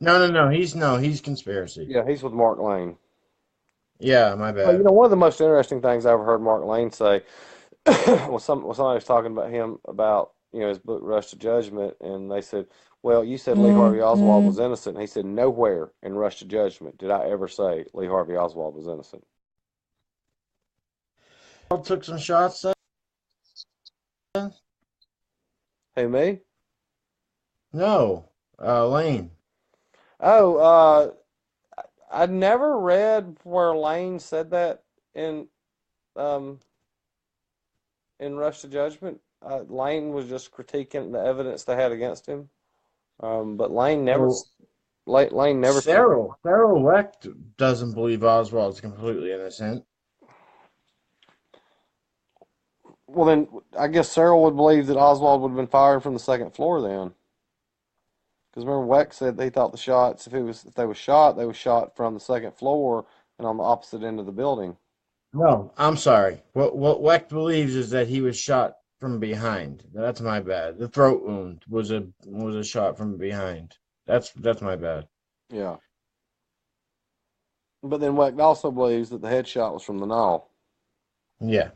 No, he's conspiracy. Yeah, he's with Mark Lane. Yeah, my Well, bad. one of the most interesting things I ever heard Mark Lane say was somebody was talking about him about his book Rush to Judgment, and they said, "Well, you said Lee Harvey Oswald was innocent." And he said, "Nowhere in Rush to Judgment did I ever say Lee Harvey Oswald was innocent." Took some shots then? Who, me? No, Lane. Oh, I never read where Lane said that in um in Rush to Judgment. Lane was just critiquing the evidence they had against him. But Lane never Well, Lane never said. Cyril Wecht doesn't believe Oswald's completely innocent. Well, then I guess Cyril would believe that Oswald would have been fired from the second floor then. Because remember, Weck said they thought the shots, if they was shot, they was shot from the second floor and on the opposite end of the building. No, I'm sorry. What Wecht believes is that he was shot from behind. That's my bad. The throat wound was a shot from behind. That's my bad. Yeah. But then Weck also believes that the headshot was from the gnaw. Yeah.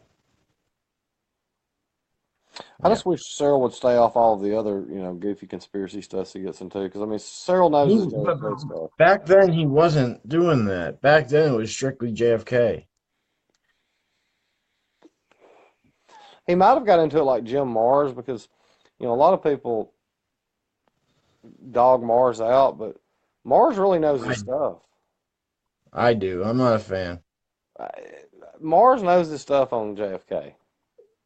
I Yeah. just wish Cyril would stay off all of the other, goofy conspiracy stuff he gets into. Because, I mean, Cyril knows He his but JFK stuff. back then he wasn't doing that. Back then it was strictly JFK. He might have got into it like Jim Mars because, a lot of people dog Mars out, but Mars really knows his I stuff. I do. I'm not a fan. Uh, Mars knows his stuff on JFK.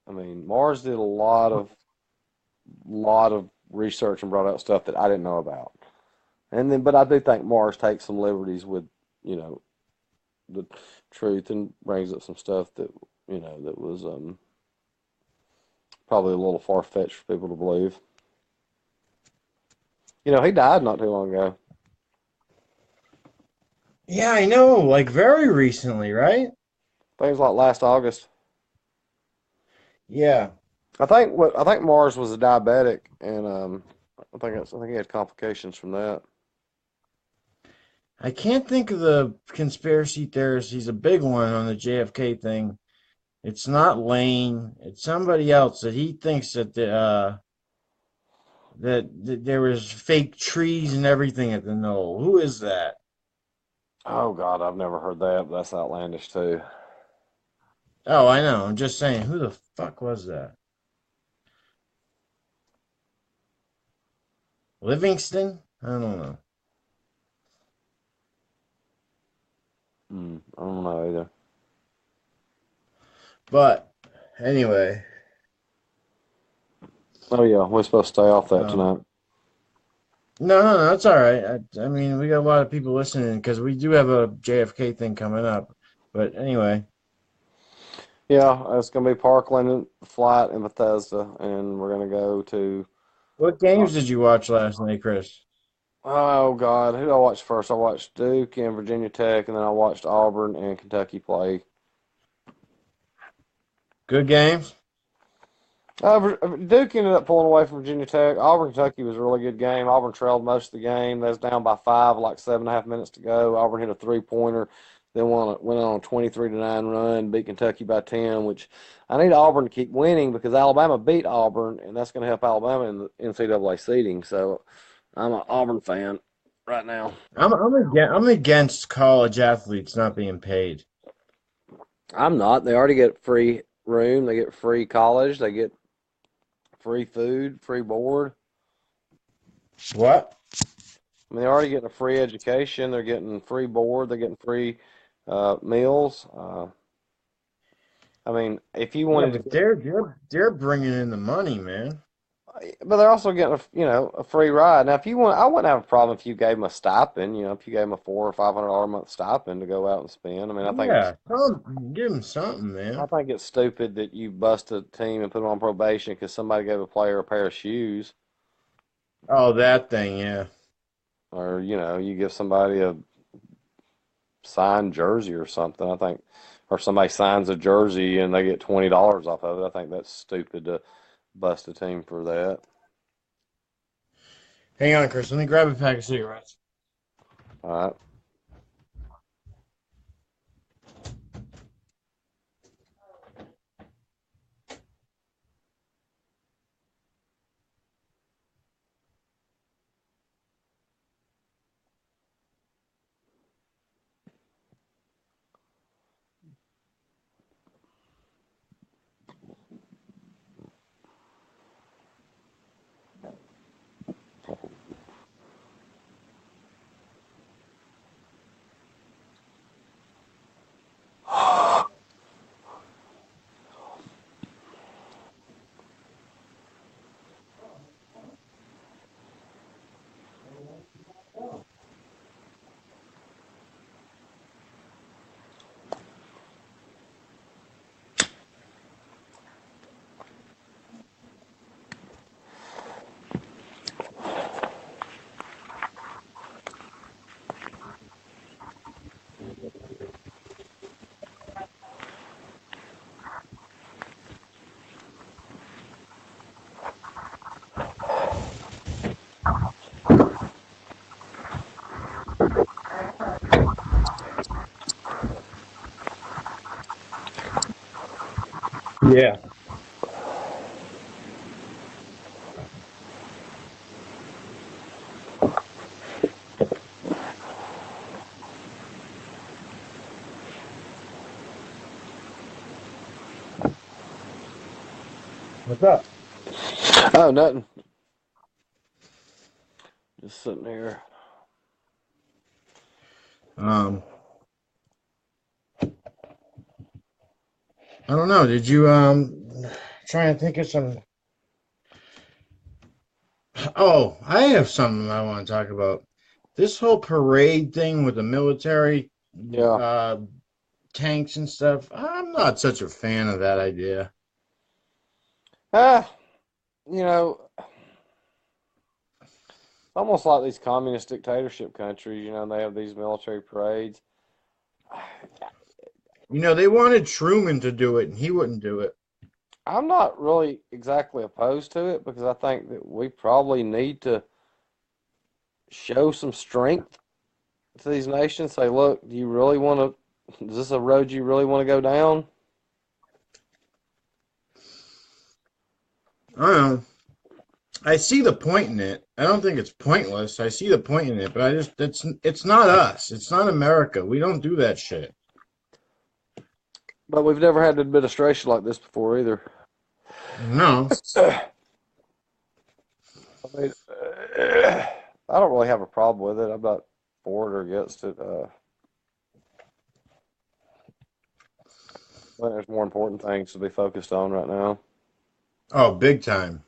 I mean, Mars did a lot of research and brought out stuff that I didn't know about. And then, but I do think Mars takes some liberties with, the truth and brings up some stuff that, that was probably a little far fetched for people to believe. He died not too long ago. Yeah, I know. Like very recently, right? Things like last August. Yeah. I think Mars was a diabetic, and I think he had complications from that. I can't think of the conspiracy theorist. He's a big one on the JFK thing. It's not Lane. It's somebody else that he thinks that there was fake trees and everything at the knoll. Who is that? Oh God, I've never heard that, but that's outlandish too. Oh, I know. I'm just saying. Who the fuck was that? Livingston? I don't know. I don't know either. But anyway, Oh yeah, we're supposed to stay off that um, tonight. no, that's all right. I mean, we got a lot of people listening because we do have a JFK thing coming up. But anyway, Yeah, it's gonna be Parkland, Flight, and Bethesda, and we're gonna go to. what games did you watch last night, Chris? Oh God, who did I watch first? I watched Duke and Virginia Tech, and then I watched Auburn and Kentucky play. Good games? Duke ended up pulling away from Virginia Tech. Auburn, Kentucky was a really good game. Auburn trailed most of the game. They was down by 5, like 7.5 minutes to go. Auburn hit a 3-pointer, then went on a 23-9 run, beat Kentucky by 10. Which I need Auburn to keep winning because Alabama beat Auburn, and that's going to help Alabama in the NCAA seeding. So I'm an Auburn fan right now. I'm against college athletes not being paid. I'm not. They already get free room. They get free college. They get free food, free board. What? I mean, they're already getting a free education. They're getting free board. They're getting free meals. I mean, if you Yeah, wanted but to, they're bringing in the money, man. but they're also getting a free ride. Now, if you want, I wouldn't have a problem if you gave them a stipend. If you gave them a $400 or $500 a month stipend to go out and spend. I mean, Yeah, give them something, I man. think it's stupid that you bust a team and put them on probation because somebody gave a player a pair of shoes, Oh, that thing, yeah. or you give somebody a signed jersey or something. I think, or somebody signs a jersey and they get $20 off of it. I think that's stupid to bust a team for that. Hang on, Chris. Let me grab a pack of cigarettes. All right. Yeah. What's up? Oh, nothing. Just sitting here. I don't know. Did you trying to think of some? Oh, I have something I want to talk about. This whole parade thing with the military Yeah. uh tanks and stuff. I'm not such a fan of that idea. Ah, you know, almost like these communist dictatorship countries, they have these military parades. You know, they wanted Truman to do it, and he wouldn't do it. I'm not really exactly opposed to it because I think that we probably need to show some strength to these nations. Say, look, do you really want to, is this a road you really want to go down? I don't know. I see the point in it. I don't think it's pointless. I see the point in it, but I just it's not us. It's not America. We don't do that shit. But we've never had an administration like this before either. No. I mean, I don't really have a problem with it. I'm not for it or against it. I think there's more important things to be focused on right now. Oh, big time.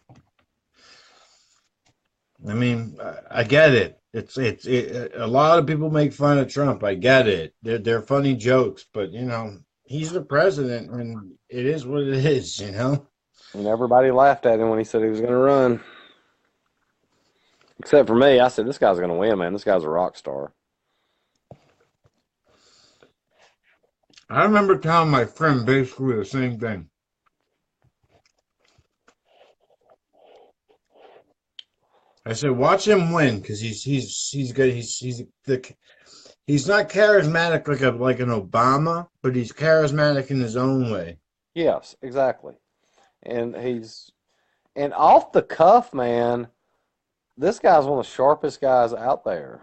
I mean, I get it. A lot of people make fun of Trump. I get it. They're funny jokes, but you know, he's the president, and it is what it is. You know. And everybody laughed at him when he said he was going to run. Except for me. I said, this guy's going to win, man. This guy's a rock star. I remember telling my friend basically the same thing. I said, watch him win because he's good. He's not charismatic like an Obama, but he's charismatic in his own way. Yes, exactly. And and off the cuff, man, this guy's one of the sharpest guys out there.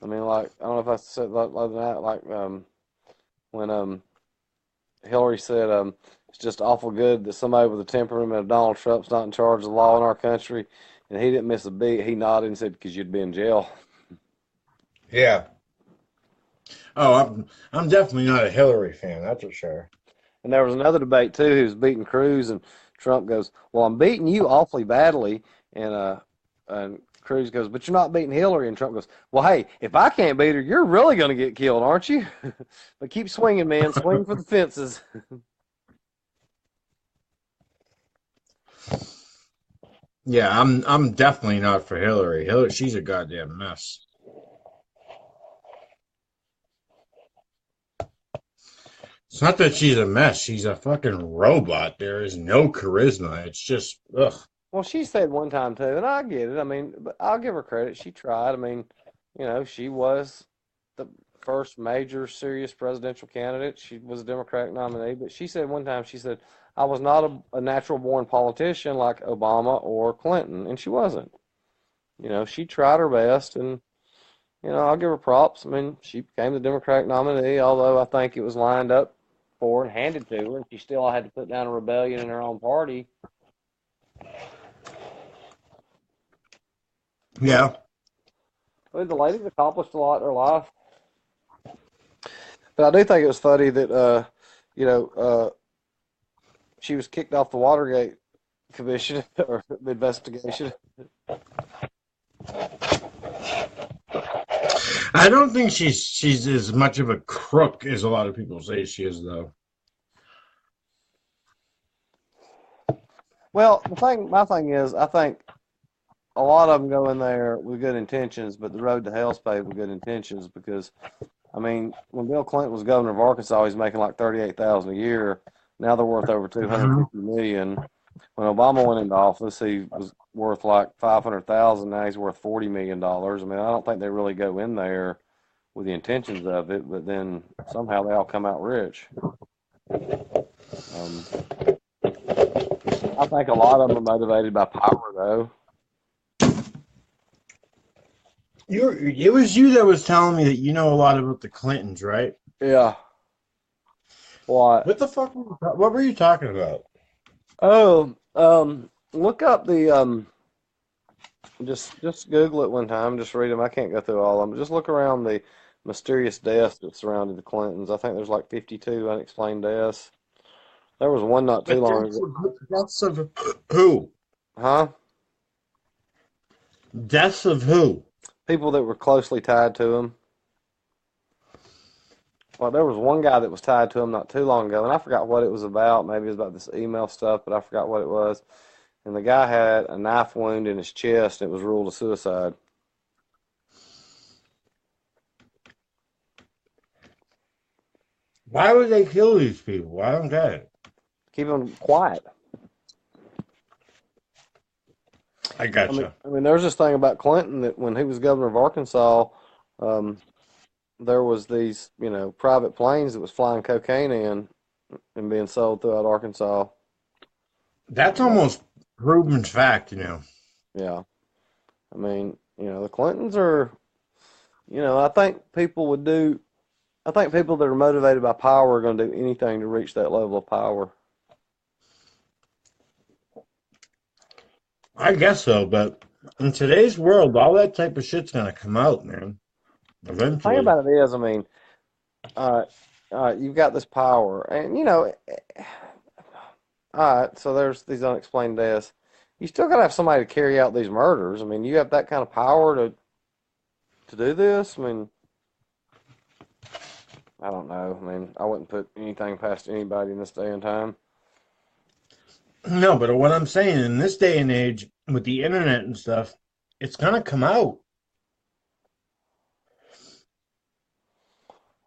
I mean, like, I don't know if I said like that, when Hillary said it's just awful good that somebody with the temperament of Donald Trump's not in charge of the law in our country, and he didn't miss a beat. He nodded and said, "Because you'd be in jail." Yeah. Oh, I'm definitely not a Hillary fan. That's for sure. And there was another debate too. He was beating Cruz, and Trump goes, "Well, I'm beating you awfully badly," and Cruz goes, "But you're not beating Hillary." And Trump goes, "Well, hey, if I can't beat her, you're really going to get killed, aren't you?" But keep swinging, man. Swing for the fences. Yeah, I'm definitely not for Hillary. Hillary, she's a goddamn mess. It's not that she's a mess. She's a fucking robot. There is no charisma. It's just ugh. Well, she said one time too, and I get it. I mean, but I'll give her credit. She tried. I mean, she was the first major serious presidential candidate. She was a Democratic nominee, but she said one time, she said, I was not a natural born politician like Obama or Clinton, and she wasn't. She tried her best, and I'll give her props. I mean, she became the Democratic nominee, although I think it was lined up for and handed to her, and she still had to put down a rebellion in her own party. Yeah. I mean, the lady's accomplished a lot in her life. But I do think it was funny that, she was kicked off the Watergate Commission or investigation. I don't think she's as much of a crook as a lot of people say she is, though. Well, my thing is, I think a lot of them go in there with good intentions, but the road to hell's paved with good intentions because, I mean, when Bill Clinton was governor of Arkansas, he was making like $38,000 a year. Now they're worth over $250 million. When Obama went into office, he was worth like $500,000. Now he's worth $40 million. I mean, I don't think they really go in there with the intentions of it, but then somehow they all come out rich. Um, I think a lot of them are motivated by power, though. It was you that was telling me that you know a lot about the Clintons, right? Yeah. What? What the fuck? What were you talking about? Oh, look up the just Google it one time. Just read them. I can't go through all of them. Just look around the mysterious deaths that surrounded the Clintons. I think there's like 52 unexplained deaths. There was one not too But long ago. deaths of who? Huh? Deaths of who? People that were closely tied to him. Well, there was one guy that was tied to him not too long ago, and I forgot what it was about. Maybe it was about this email stuff, but I forgot what it was. And the guy had a knife wound in his chest, and it was ruled a suicide. Why would they kill these people? I don't get it. Keep them quiet. I gotcha. I mean, there's this thing about Clinton that when he was governor of Arkansas, um, there was these, private planes that was flying cocaine in and being sold throughout Arkansas. That's almost proven fact, Yeah. I mean, the Clintons are, I think people that are motivated by power are going to do anything to reach that level of power. I guess so, but in today's world, all that type of shit's gonna come out, man. The Eventually. thing about it is, I mean, you've got this power, and all right, so there's these unexplained deaths. You still got to have somebody to carry out these murders. I mean, you have that kind of power to do this. I mean, I don't know. I mean, I wouldn't put anything past anybody in this day and time. No, but what I'm saying, in this day and age, with the internet and stuff, it's gonna come out.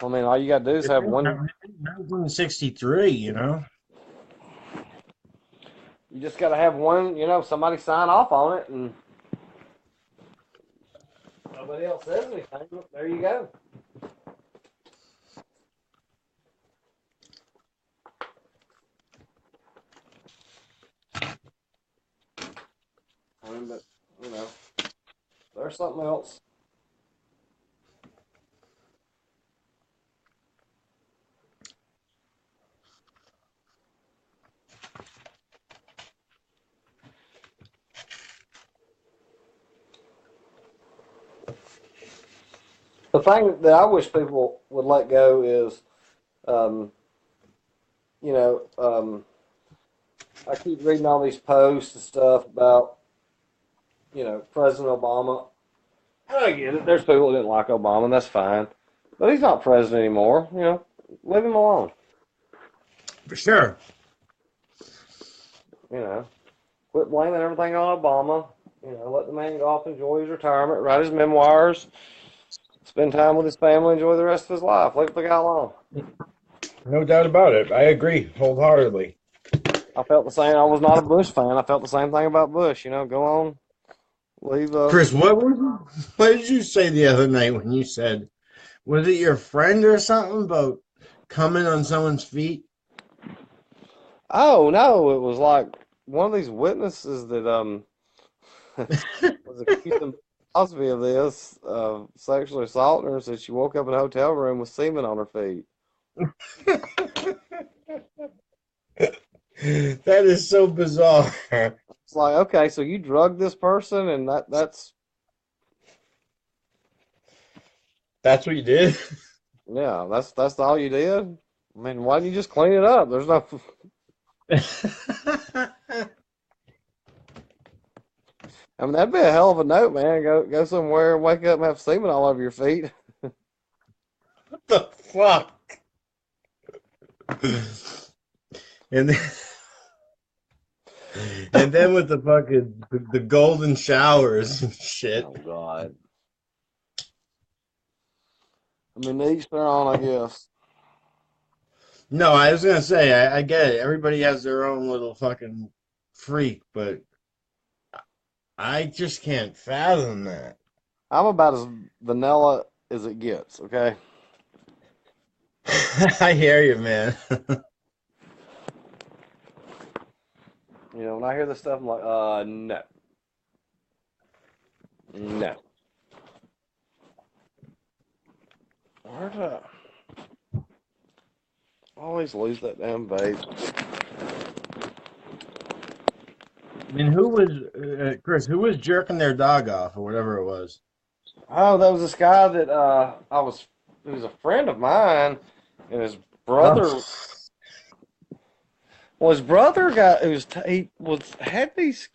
I mean, all you got to do is have one. 1963, You just got to have one. Somebody sign off on it, and nobody else says anything. There you go. I mean, but there's something else. The thing that I wish people would let go is, um, I keep reading all these posts and stuff about, President Obama. I get it. There's people that didn't like Obama, and that's fine. But he's not president anymore. Leave him alone. for sure. Quit blaming everything on Obama. Let the man go off, enjoy his retirement, write his memoirs, spend time with his family, enjoy the rest of his life. Leave the guy alone. No doubt about it. I agree wholeheartedly. I felt the same. I was not a Bush fan. I felt the same thing about Bush. Go on, leave. Chris, what did you say the other night when you said, was it your friend or something about coming on someone's feet? Oh no, it was like one of these witnesses that was accusing Cosby of this sexually assaulting her. Said she woke up in a hotel room with semen on her feet. That is so bizarre. It's like, okay, so you drugged this person, and that's what you did? yeah, that's all you did. I mean, why didn't you just clean it up? There's no. I mean, that'd be a hell of a note, man. Go somewhere and wake up and have semen all over your feet. What the fuck? And then, and then with the fucking the golden showers and shit. Oh God. I mean, each their own, I guess. No, I was gonna say I get it. Everybody has their own little fucking freak, but I just can't fathom that. I'm about as vanilla as it gets. Okay. I hear you, man. You know, when I hear this stuff, I'm like, no, no. Where did I always lose that damn vape? I mean, who was Chris? Who was jerking their dog off or whatever it was? Oh, that was this guy that he was a friend of mine, and his brother. Oh, Well, his brother got he was had these.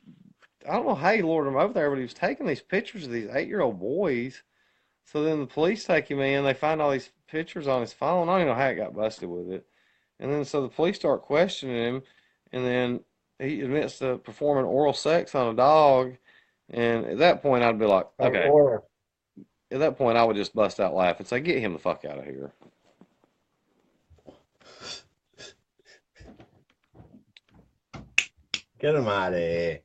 I don't know how he lured him over there, but he was taking these pictures of these 8-year-old boys. So then the police take him in. They find all these pictures on his phone. I don't even know how he got busted with it. And then so the police start questioning him, and then he admits to performing oral sex on a dog. And at that point, I'd be like, okay. or At that point, I would just bust out laughing and say, "Get him the fuck out of here." get him out of here.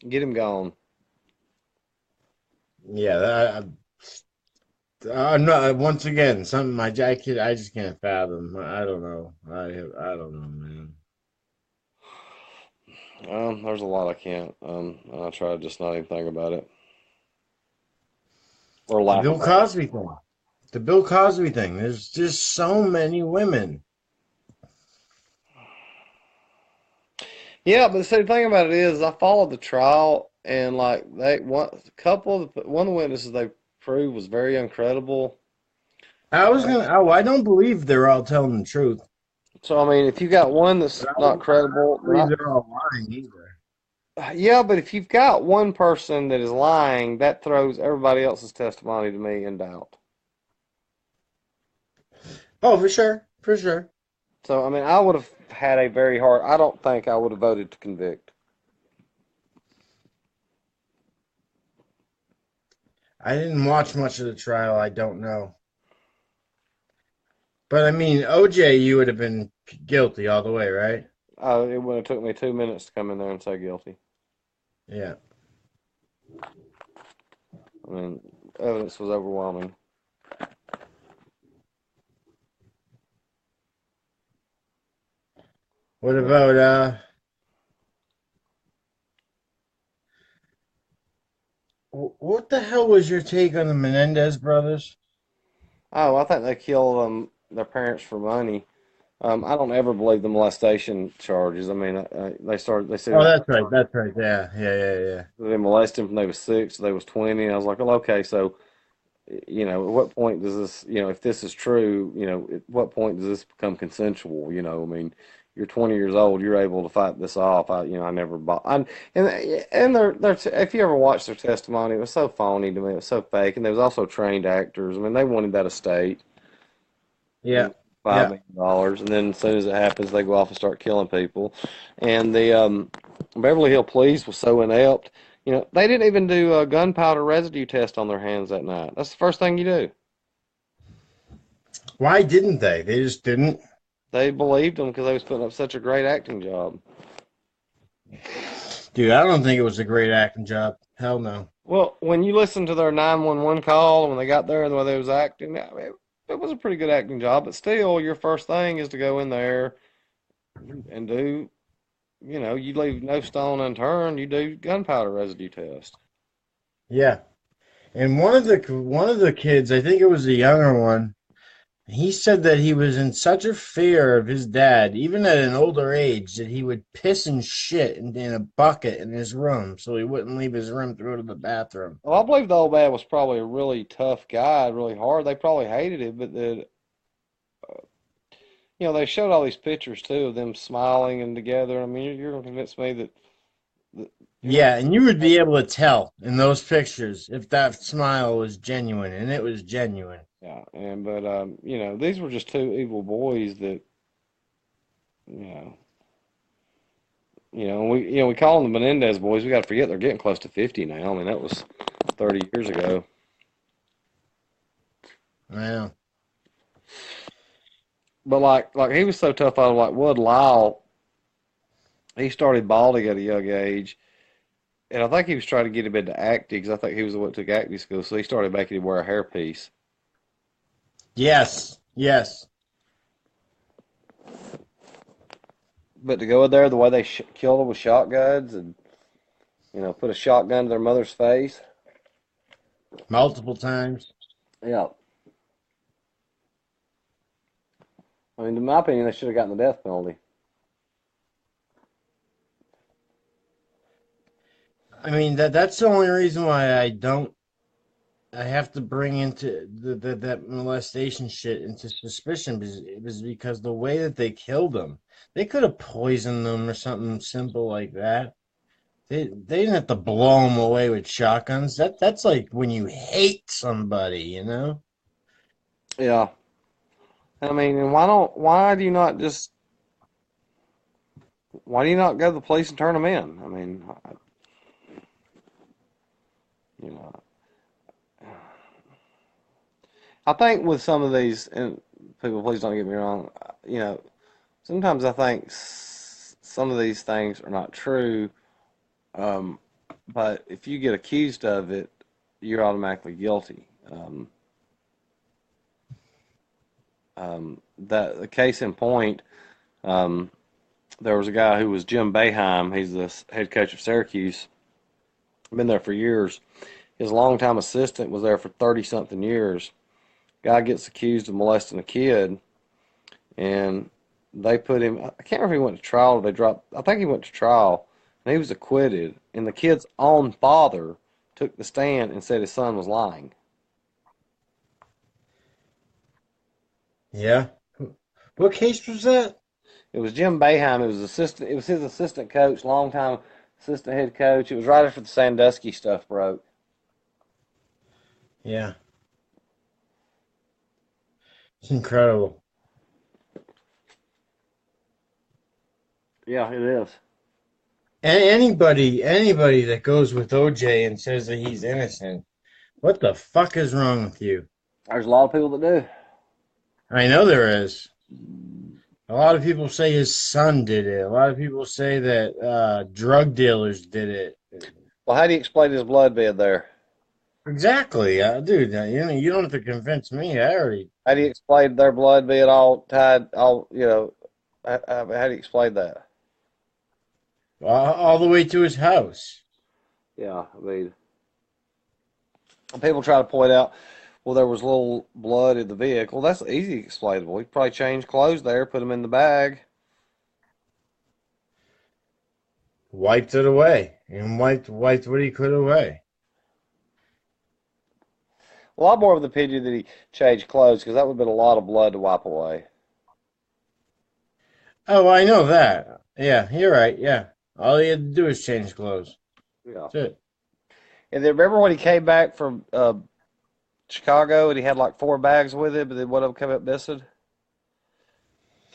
Get him gone. Yeah, no. Once again, something I just can't fathom. I don't know. I don't know, man. There's a lot I can't. I try to just not even think about it or The laugh Bill about it. Cosby thing. The Bill Cosby thing. There's just so many women. Yeah, but see, the thing about it is, I followed the trial, and like one of the witnesses they proved was very uncredible. I was gonna. Oh, I don't believe they're all telling the truth. So I mean, if you got one that's But not I don't credible, believe they're all lying either. yeah, but if you've got one person that is lying, that throws everybody else's testimony to me in doubt. Oh, for sure, for sure. So I mean, I would have had a very hard. I don't think I would have voted to convict. I didn't watch much of the trial. I don't know. But I mean, OJ, you would have been guilty all the way, right? It would have took me 2 minutes to come in there and say guilty. Yeah. I mean, evidence was overwhelming. What about what the hell was your take on the Menendez brothers? Oh, I think they killed their parents for money. I don't ever believe the molestation charges. I mean, they started. They said Oh, that's right. That's right. Yeah, yeah, yeah, yeah. they molested him when they was 6, they was 20. And I was like, well, okay, so you know, at what point does this, you know, if this is true, you know, at what point does this become consensual? You know, I mean, you're 20 years old, you're able to fight this off. I never bought. And if you ever watched their testimony, it was so phony to me. It was so fake. And there was also trained actors. I mean, they wanted that estate, Yeah, $5 yeah. million dollars, and then as soon as it happens, they go off and start killing people. And the Beverly Hill Police was so inept. You know, they didn't even do a gunpowder residue test on their hands that night. That's the first thing you do. Why didn't they? They just didn't. They believed them because they was putting up such a great acting job. Dude, I don't think it was a great acting job. Hell no. Well, when you listen to their 911 call when they got there and the way they was acting, I mean, it was a pretty good acting job. But still, your first thing is to go in there and do, you know, you leave no stone unturned. You do gunpowder residue test. Yeah. And one of the kids, I think it was the younger one, he said that he was in such a fear of his dad, even at an older age, that he would piss and shit in a bucket in his room so he wouldn't leave his room to go to the bathroom. Well, I believe the old man was probably a really tough guy, really hard. They probably hated him, but you know, they showed all these pictures too of them smiling and together. I mean, you're gonna convince me that you're Yeah, and you would be able to tell in those pictures if that smile was genuine, and it was genuine. yeah, and but you know, these were just two evil boys that you know, we call them the Menendez boys. We got to forget they're getting close to 50 now. I mean, that was 30 years ago. Yeah. But like he was so tough. I was like Wood Lyle. He started balding at a young age, and I think he was trying to get him into acting because I think he was the one that took acting school. So he started making him wear a hairpiece. Yes, yes. But to go in there the way they killed them with shotguns and, put a shotgun to their mother's face. Multiple times. Yeah. I mean, in my opinion, they should have gotten the death penalty. I mean that's the only reason why I have to bring into that molestation shit into suspicion is because the way that they killed them, they could have poisoned them or something simple like that. They didn't have to blow them away with shotguns. That's like when you hate somebody, you know? Yeah. I mean, and why do you not go to the police and turn them in? I mean, you know, I think with some of these, and people, please don't get me wrong, sometimes I think some of these things are not true, but if you get accused of it, you're automatically guilty. That the case in point, there was a guy who was Jim Boeheim. He's the head coach of Syracuse. Been there for years. His longtime assistant was there for 30-something years. Guy gets accused of molesting a kid, and they put him. I can't remember if he went to trial or they dropped. I think he went to trial, and he was acquitted. And the kid's own father took the stand and said his son was lying. Yeah. What case was that? It was Jim Boeheim. It was assistant. It was his assistant coach, longtime assistant head coach. It was right after the Sandusky stuff broke. Yeah. It's incredible. Yeah, it is. And anybody that goes with OJ and says that he's innocent, what the fuck is wrong with you? There's a lot of people that do. I know there is. A lot of people say his son did it. A lot of people say that drug dealers did it. Well, how do you explain his blood being there? Exactly, dude. You don't have to convince me. I already. How do you explain their blood being all tied? How do you explain that? All the way to his house. Yeah, I mean, people try to point out, well, there was little blood in the vehicle. That's easy explainable. He probably changed clothes there, put them in the bag. Wiped it away. And wiped what he could away. A lot more of the opinion that he changed clothes because that would have been a lot of blood to wipe away. Oh, I know that. Yeah, you're right. Yeah. All he had to do is change clothes. Yeah. That's it. And then remember when he came back from Chicago and he had like 4 bags with him, but then one of them came up missing?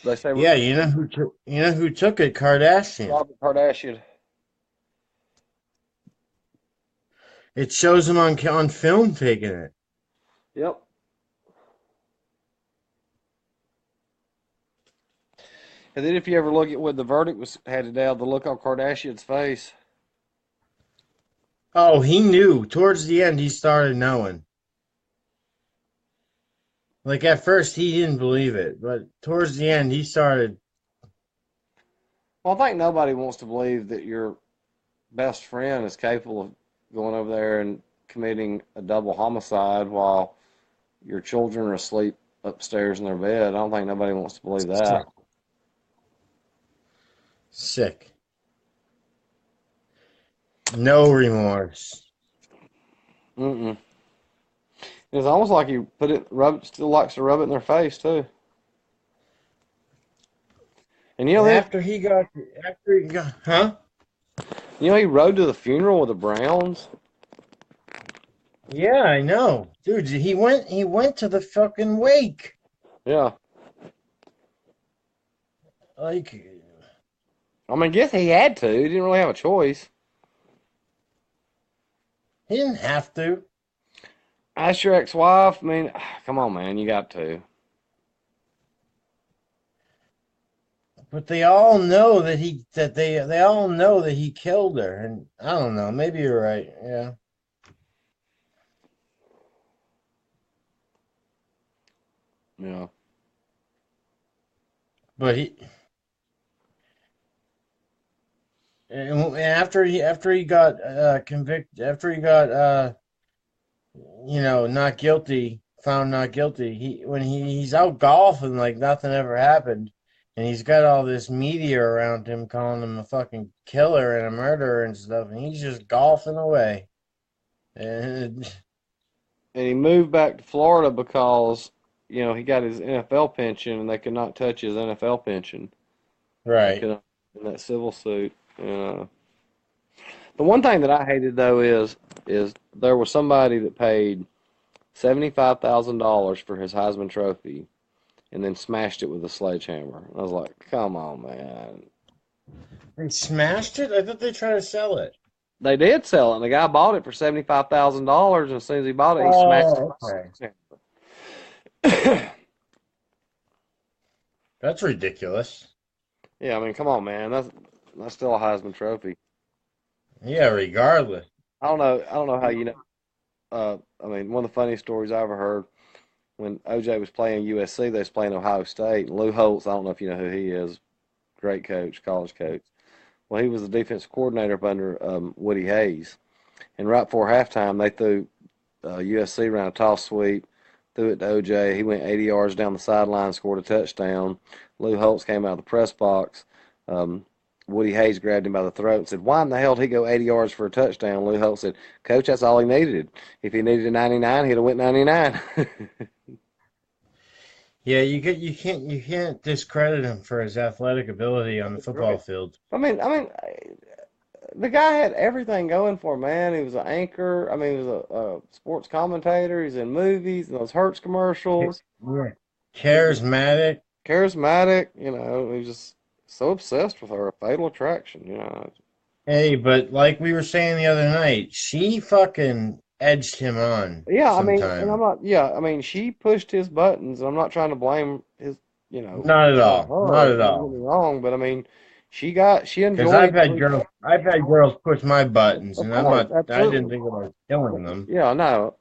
They say Yeah, you know who took it? Kardashian. Robert Kardashian. It shows him on film taking it. Yep. And then if you ever look at when the verdict was handed down, the look on Kardashian's face. Oh, he knew. Towards the end, he started knowing. Like at first, he didn't believe it, but towards the end, he started. Well, I think nobody wants to believe that your best friend is capable of going over there and committing a double homicide while your children are asleep upstairs in their bed. I don't think nobody wants to believe that. Sick. No remorse. Mm-mm. It's almost like he still likes to rub it in their face too. And After he got, huh? he rode to the funeral with the Browns. Yeah, I know, dude. He went to the fucking wake. Yeah. Like, I mean, guess he had to. He didn't really have a choice. he didn't have to. Ask your ex-wife. I mean, come on, man, you got to. But they all know they all know that he killed her, and I don't know. Maybe you're right. Yeah. Yeah. But after he got convicted, after he got not guilty, found not guilty. He's out golfing like nothing ever happened, and he's got all this media around him calling him a fucking killer and a murderer and stuff, and he's just golfing away. And And he moved back to Florida because, he got his NFL pension and they could not touch his NFL pension. They right, could in that civil suit. The one thing that I hated though is there was somebody that paid $75,000 for his Heisman Trophy and then smashed it with a sledgehammer. I was like, come on, man. they smashed it. I thought they tried to sell it. They did sell it, and the guy bought it for $75,000, and as soon as he bought it, he smashed it with a sledgehammer. That's ridiculous. Yeah, I mean, come on, man. That's still a Heisman Trophy. Yeah, regardless. I don't know how you know. I mean, one of the funniest stories I ever heard when OJ was playing USC, they was playing Ohio State. And Lou Holtz, I don't know if you know who he is, great coach, college coach. Well, he was the defensive coordinator up under Woody Hayes. And right before halftime, they threw USC ran a toss sweep, threw it to OJ. He went 80 yards down the sideline, scored a touchdown. Lou Holtz came out of the press box. Woody Hayes grabbed him by the throat and said, "Why in the hell did he go 80 yards for a touchdown?" Lou Holtz said, "Coach, that's all he needed. If he needed a 99, he'd have went 99." Yeah, you can't discredit him for his athletic ability on the football field. I mean, the guy had everything going for him, man. He was an anchor. I mean, he was a sports commentator. He's in movies and those Hertz commercials. Yeah. Charismatic. Charismatic. He was just so obsessed with her. A fatal attraction. Hey, but like we were saying the other night, she fucking edged him on. Yeah, I mean, sometime. and I'm not. Yeah, I mean, she pushed his buttons, and I'm not trying to blame his. Not at all. her. Not at Don't all. get me wrong, but I mean, she Because enjoyed. I've had girls push my buttons, Of and course, I absolutely. didn't think about killing them. Yeah, no,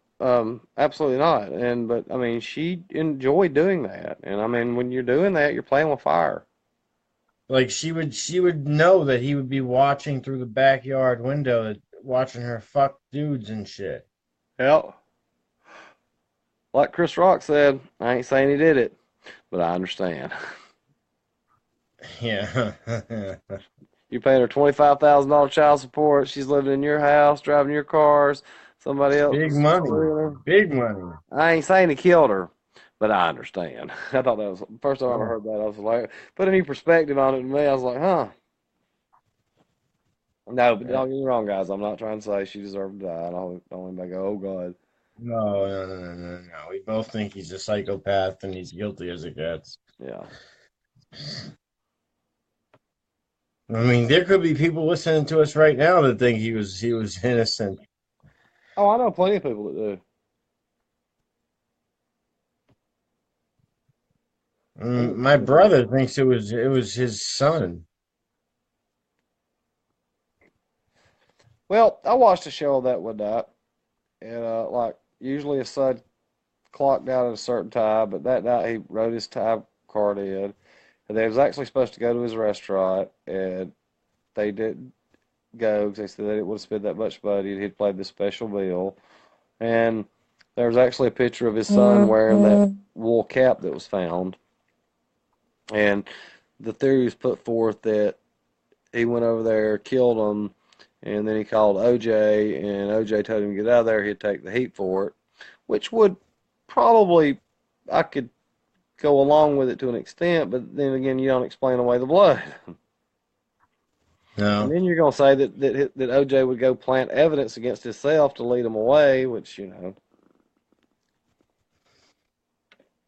absolutely not. But I mean, she enjoyed doing that, and I mean, when you're doing that, you're playing with fire. Like she would know that he would be watching through the backyard window, watching her fuck dudes and shit. Hell, like Chris Rock said, I ain't saying he did it, but I understand. Yeah. You're paying her $25,000 child support. She's living in your house, driving your cars. Somebody else. Big money. Big money. I ain't saying he killed her, but I understand. I thought that was the first time I ever heard that. I was like, put any perspective on it to me. I was like, huh. No, but don't get me wrong, guys. I'm not trying to say she deserved to die. Don't anybody go, oh, God. No. We both think he's a psychopath and he's guilty as it gets. Yeah. I mean, there could be people listening to us right now that think he was innocent. Oh, I know plenty of people that do. My brother thinks it was his son. Well, I watched a show that one night, and like usually his son clocked out at a certain time, but that night he wrote his time card in, and they was actually supposed to go to his restaurant, and they didn't go because they said they didn't want to spend that much money, and he'd played this special meal, and there was actually a picture of his son wearing that wool cap that was found, and the theory was put forth that he went over there, killed him, and then he called OJ, and OJ told him to get out of there. He'd take the heat for it, which would probably, I could go along with it to an extent, but then again, you don't explain away the blood. No. And then you're going to say that OJ would go plant evidence against himself to lead him away, which,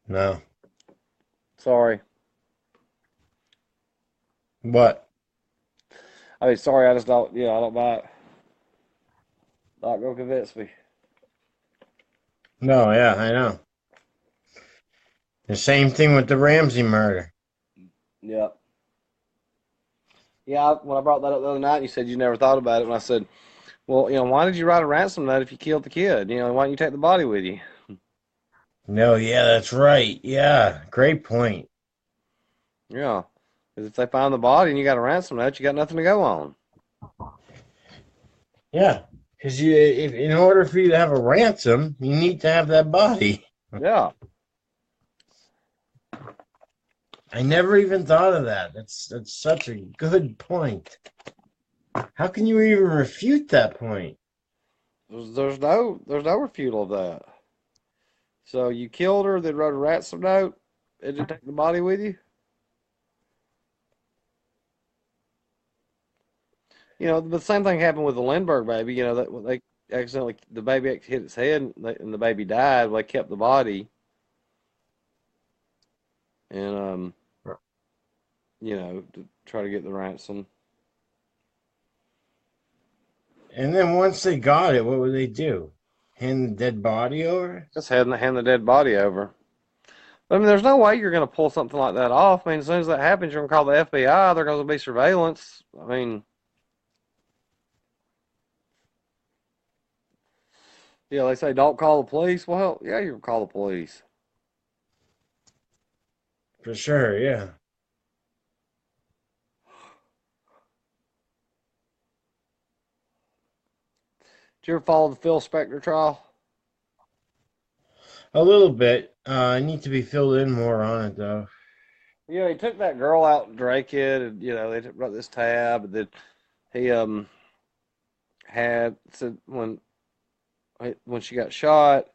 No. sorry. What? I mean, sorry, I just don't, I don't buy it. Not going to convince me. No, yeah, I know. The same thing with the Ramsey murder. Yeah. Yeah, when I brought that up the other night, you said you never thought about it. And I said, well, why did you write a ransom note if you killed the kid? Why didn't you take the body with you? No, yeah, that's right. Yeah, great point. Yeah. Because if they find the body and you got a ransom note, you got nothing to go on. Yeah, because if in order for you to have a ransom, you need to have that body. Yeah. I never even thought of that. That's such a good point. How can you even refute that point? There's no refutal of that. So you killed her, then wrote a ransom note, and didn't take the body with you? You know, the same thing happened with the Lindbergh baby. You know, that when they accidentally, the baby hit its head and the baby died. They kept the body. And, you know, to try to get the ransom. And then once they got it, what would they do? Hand the dead body over? Just hand the dead body over. But, I mean, there's no way you're going to pull something like that off. I mean, as soon as that happens, you're going to call the FBI. There's going to be surveillance. I mean, yeah, they say don't call the police. Well, yeah, you can call the police. For sure, yeah. Did you ever follow the Phil Spector trial? A little bit. I need to be filled in more on it, though. Yeah, he took that girl out in Drakehead, and you know they wrote this tab, and then he had said when she got shot,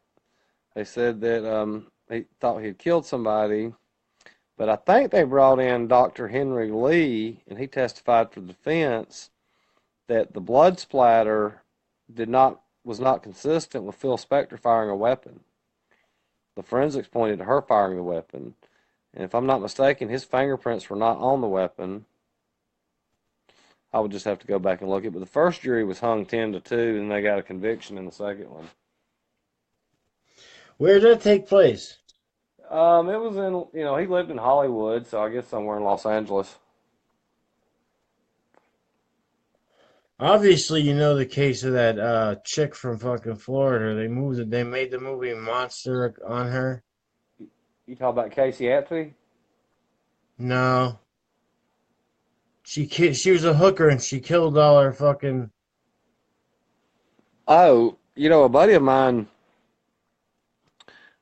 they said that he thought he had killed somebody, but I think they brought in Dr. Henry Lee, and he testified for the defense that the blood splatter was not consistent with Phil Spector firing a weapon. The forensics pointed to her firing the weapon. And if I'm not mistaken, his fingerprints were not on the weapon. I would just have to go back and look at it. But the first jury was hung 10-2, and they got a conviction in the second one. Where did that take place? It was in, you know, he lived in Hollywood, so I guess somewhere in Los Angeles. Obviously, you know the case of that chick from fucking Florida. They made the movie Monster on her. You talk about Casey Atwood? No. She was a hooker and she killed all her fucking. Oh, you know, a buddy of mine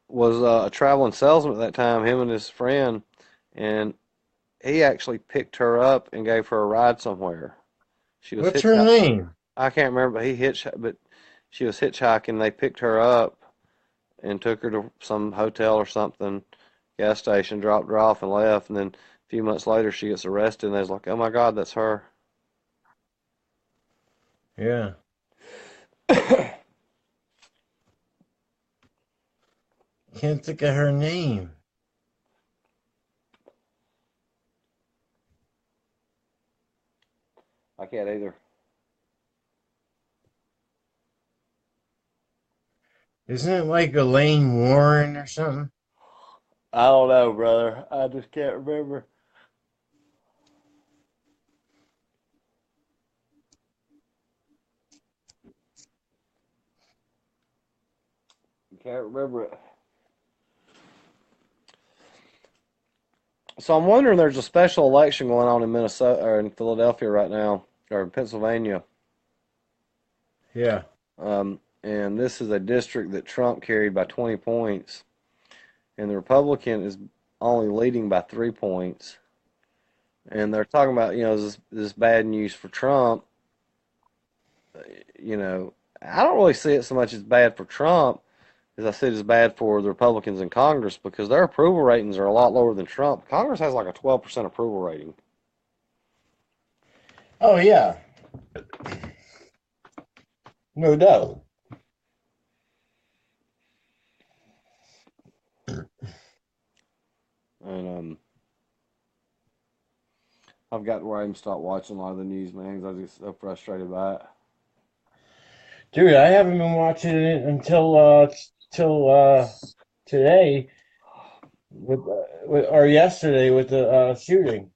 was a traveling salesman at that time, him and his friend, and he actually picked her up and gave her a ride somewhere. She was What's her name? I can't remember, but she was hitchhiking. They picked her up and took her to some hotel or something, gas station, dropped her off and left. And then a few months later, she gets arrested, and they was like, "Oh my God, that's her." Yeah. Can't think of her name. I can't either. Isn't it like Elaine Warren or something? I don't know, brother. I just can't remember. Can't remember it. So I'm wondering, there's a special election going on in Minnesota or in Philadelphia right now, or in Pennsylvania. Yeah. And this is a district that Trump carried by 20 points, and the Republican is only leading by 3 points. And they're talking about, you know, this bad news for Trump. You know, I don't really see it so much as bad for Trump as I see it as bad for the Republicans in Congress, because their approval ratings are a lot lower than Trump. Congress has like a 12% approval rating. Oh yeah. No doubt. And I've got to where I even stopped watching a lot of the news, man, because I was just so frustrated by it. Dude, I haven't been watching it until today or yesterday with the shooting.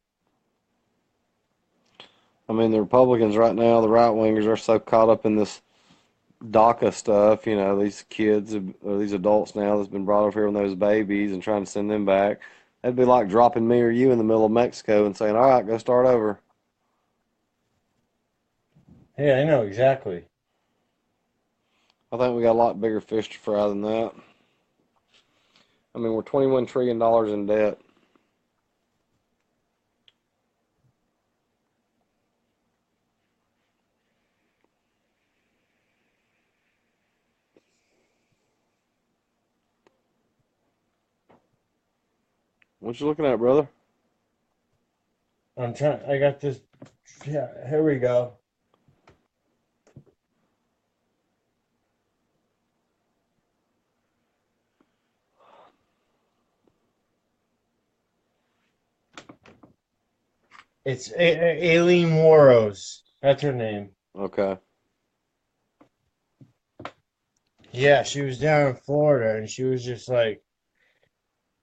I mean, the Republicans right now, the right wingers, are so caught up in this DACA stuff. You know, these kids, or these adults now that's been brought over here when they was babies and trying to send them back. That'd be like dropping me or you in the middle of Mexico and saying, "All right, go start over." Yeah, I know exactly. I think we got a lot bigger fish to fry than that. I mean, we're $21 trillion in debt. What you looking at, brother? I'm trying. I got this. Yeah, here we go. It's Aileen Moros. That's her name. Okay. Yeah, she was down in Florida and she was just like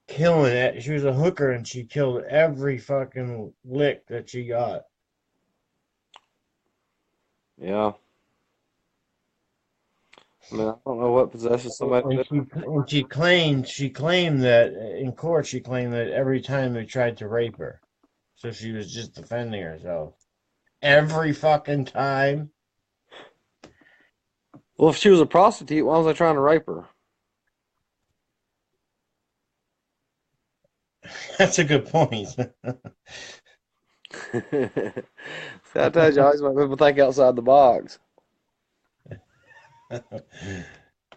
killing it. She was a hooker and she killed every fucking lick that she got. Yeah. I mean, I don't know what possesses somebody And to do. she claimed that in court she claimed that every time they tried to rape her. So she was just defending herself. Every fucking time. Well, if she was a prostitute, why was I trying to rape her? That's a good point. See, I told you, I always make people think outside the box.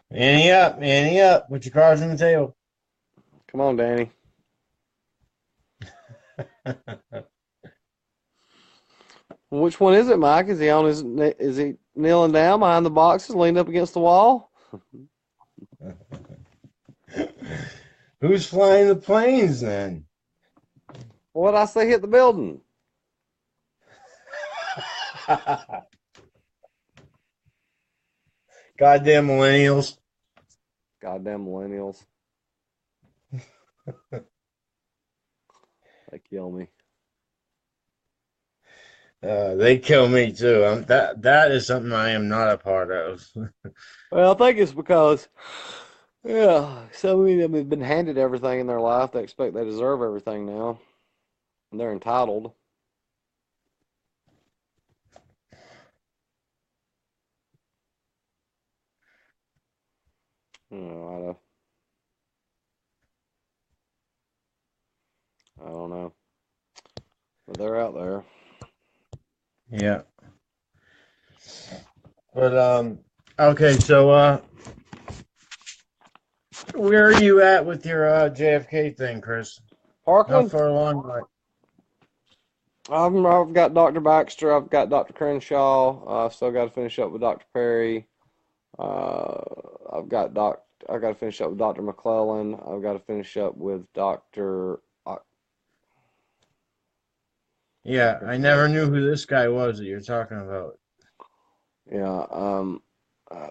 Annie up, Annie up. Put your cards on the table. Come on, Danny. Which one is it, Mike? Is he on his? Is he kneeling down behind the boxes, leaned up against the wall? Who's flying the planes then? What did I say hit the building? Goddamn millennials. Goddamn millennials. They kill me. They kill me too. That is something I am not a part of. Well, I think it's because, yeah, so many of them have been handed everything in their life. They expect they deserve everything now, and they're entitled. You know, I don't know, but they're out there. Yeah. But okay, so where are you at with your JFK thing, Chris? How Parkland, far along are I've got Dr. Baxter, I've got Dr. Crenshaw, I've still got to finish up with Dr. Perry. Uh, I've got to finish up with Dr. McClellan. I've got to finish up with Dr. Yeah, I never knew who this guy was that you're talking about. Yeah,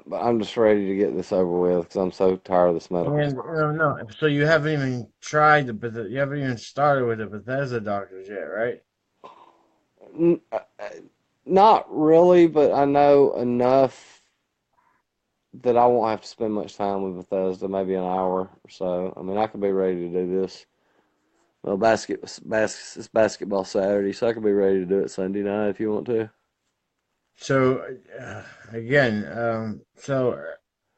but I'm just ready to get this over with because I'm so tired of this medical. And no, so you haven't even tried you haven't even started with the Bethesda doctors yet, right? Not really, but I know enough that I won't have to spend much time with Bethesda, maybe an hour or so. I mean, I could be ready to do this. Well, it's basketball Saturday, so I could be ready to do it Sunday night if you want to. So again, so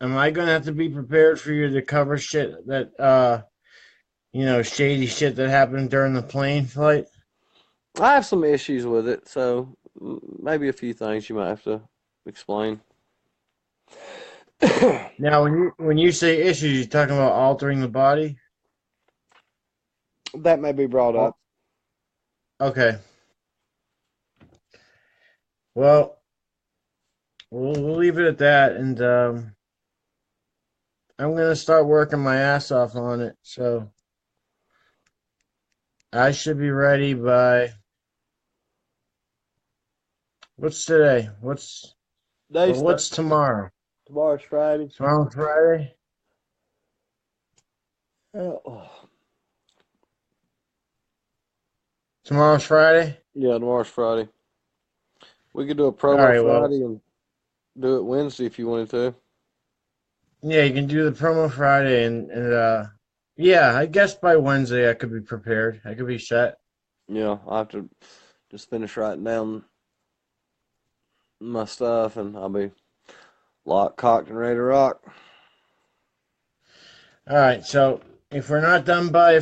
am I gonna have to be prepared for you to cover shit that shady shit that happened during the plane flight? I have some issues with it, so maybe a few things you might have to explain. Now, when you say issues, you're talking about altering the body? That may be brought up. Okay. Well, we'll leave it at that, and I'm gonna start working my ass off on it. So I should be ready by what's today? What's tomorrow? Tomorrow's Friday. Tomorrow's Friday. Oh. Tomorrow's Friday. Yeah, tomorrow's Friday. We could do a All promo right. Well, Friday and do it Wednesday if you wanted to. Yeah, you can do the promo Friday and yeah, I guess by Wednesday I could be prepared. I could be set. Yeah, I have to just finish writing down my stuff, and I'll be locked, cocked, and ready to rock. All right, so if we're not done by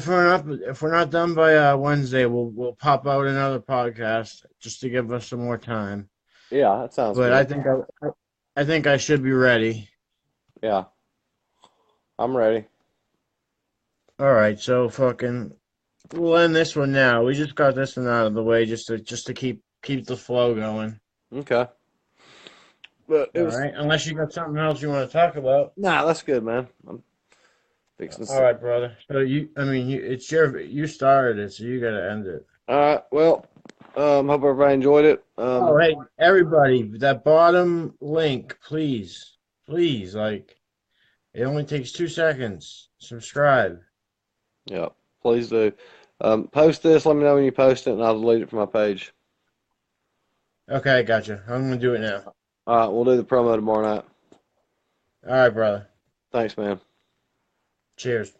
Wednesday, we'll pop out another podcast just to give us some more time. Yeah, that sounds But good. I think I should be ready. Yeah, I'm ready. All right, so fucking we'll end this one now. We just got this one out of the way just to keep the flow going. Okay. But it All was right, unless you got something else you want to talk about. nah, that's good, man. I'm fixing All right, brother. So you started it, so you gotta end it. All right. Well, hope everybody enjoyed it. Oh, hey, everybody, that bottom link, please, like, it only takes 2 seconds. Subscribe. Yeah, please do. Post this. Let me know when you post it, and I'll delete it from my page. Okay, gotcha. I'm gonna do it now. All right, we'll do the promo tomorrow night. All right, brother. Thanks, man. Cheers.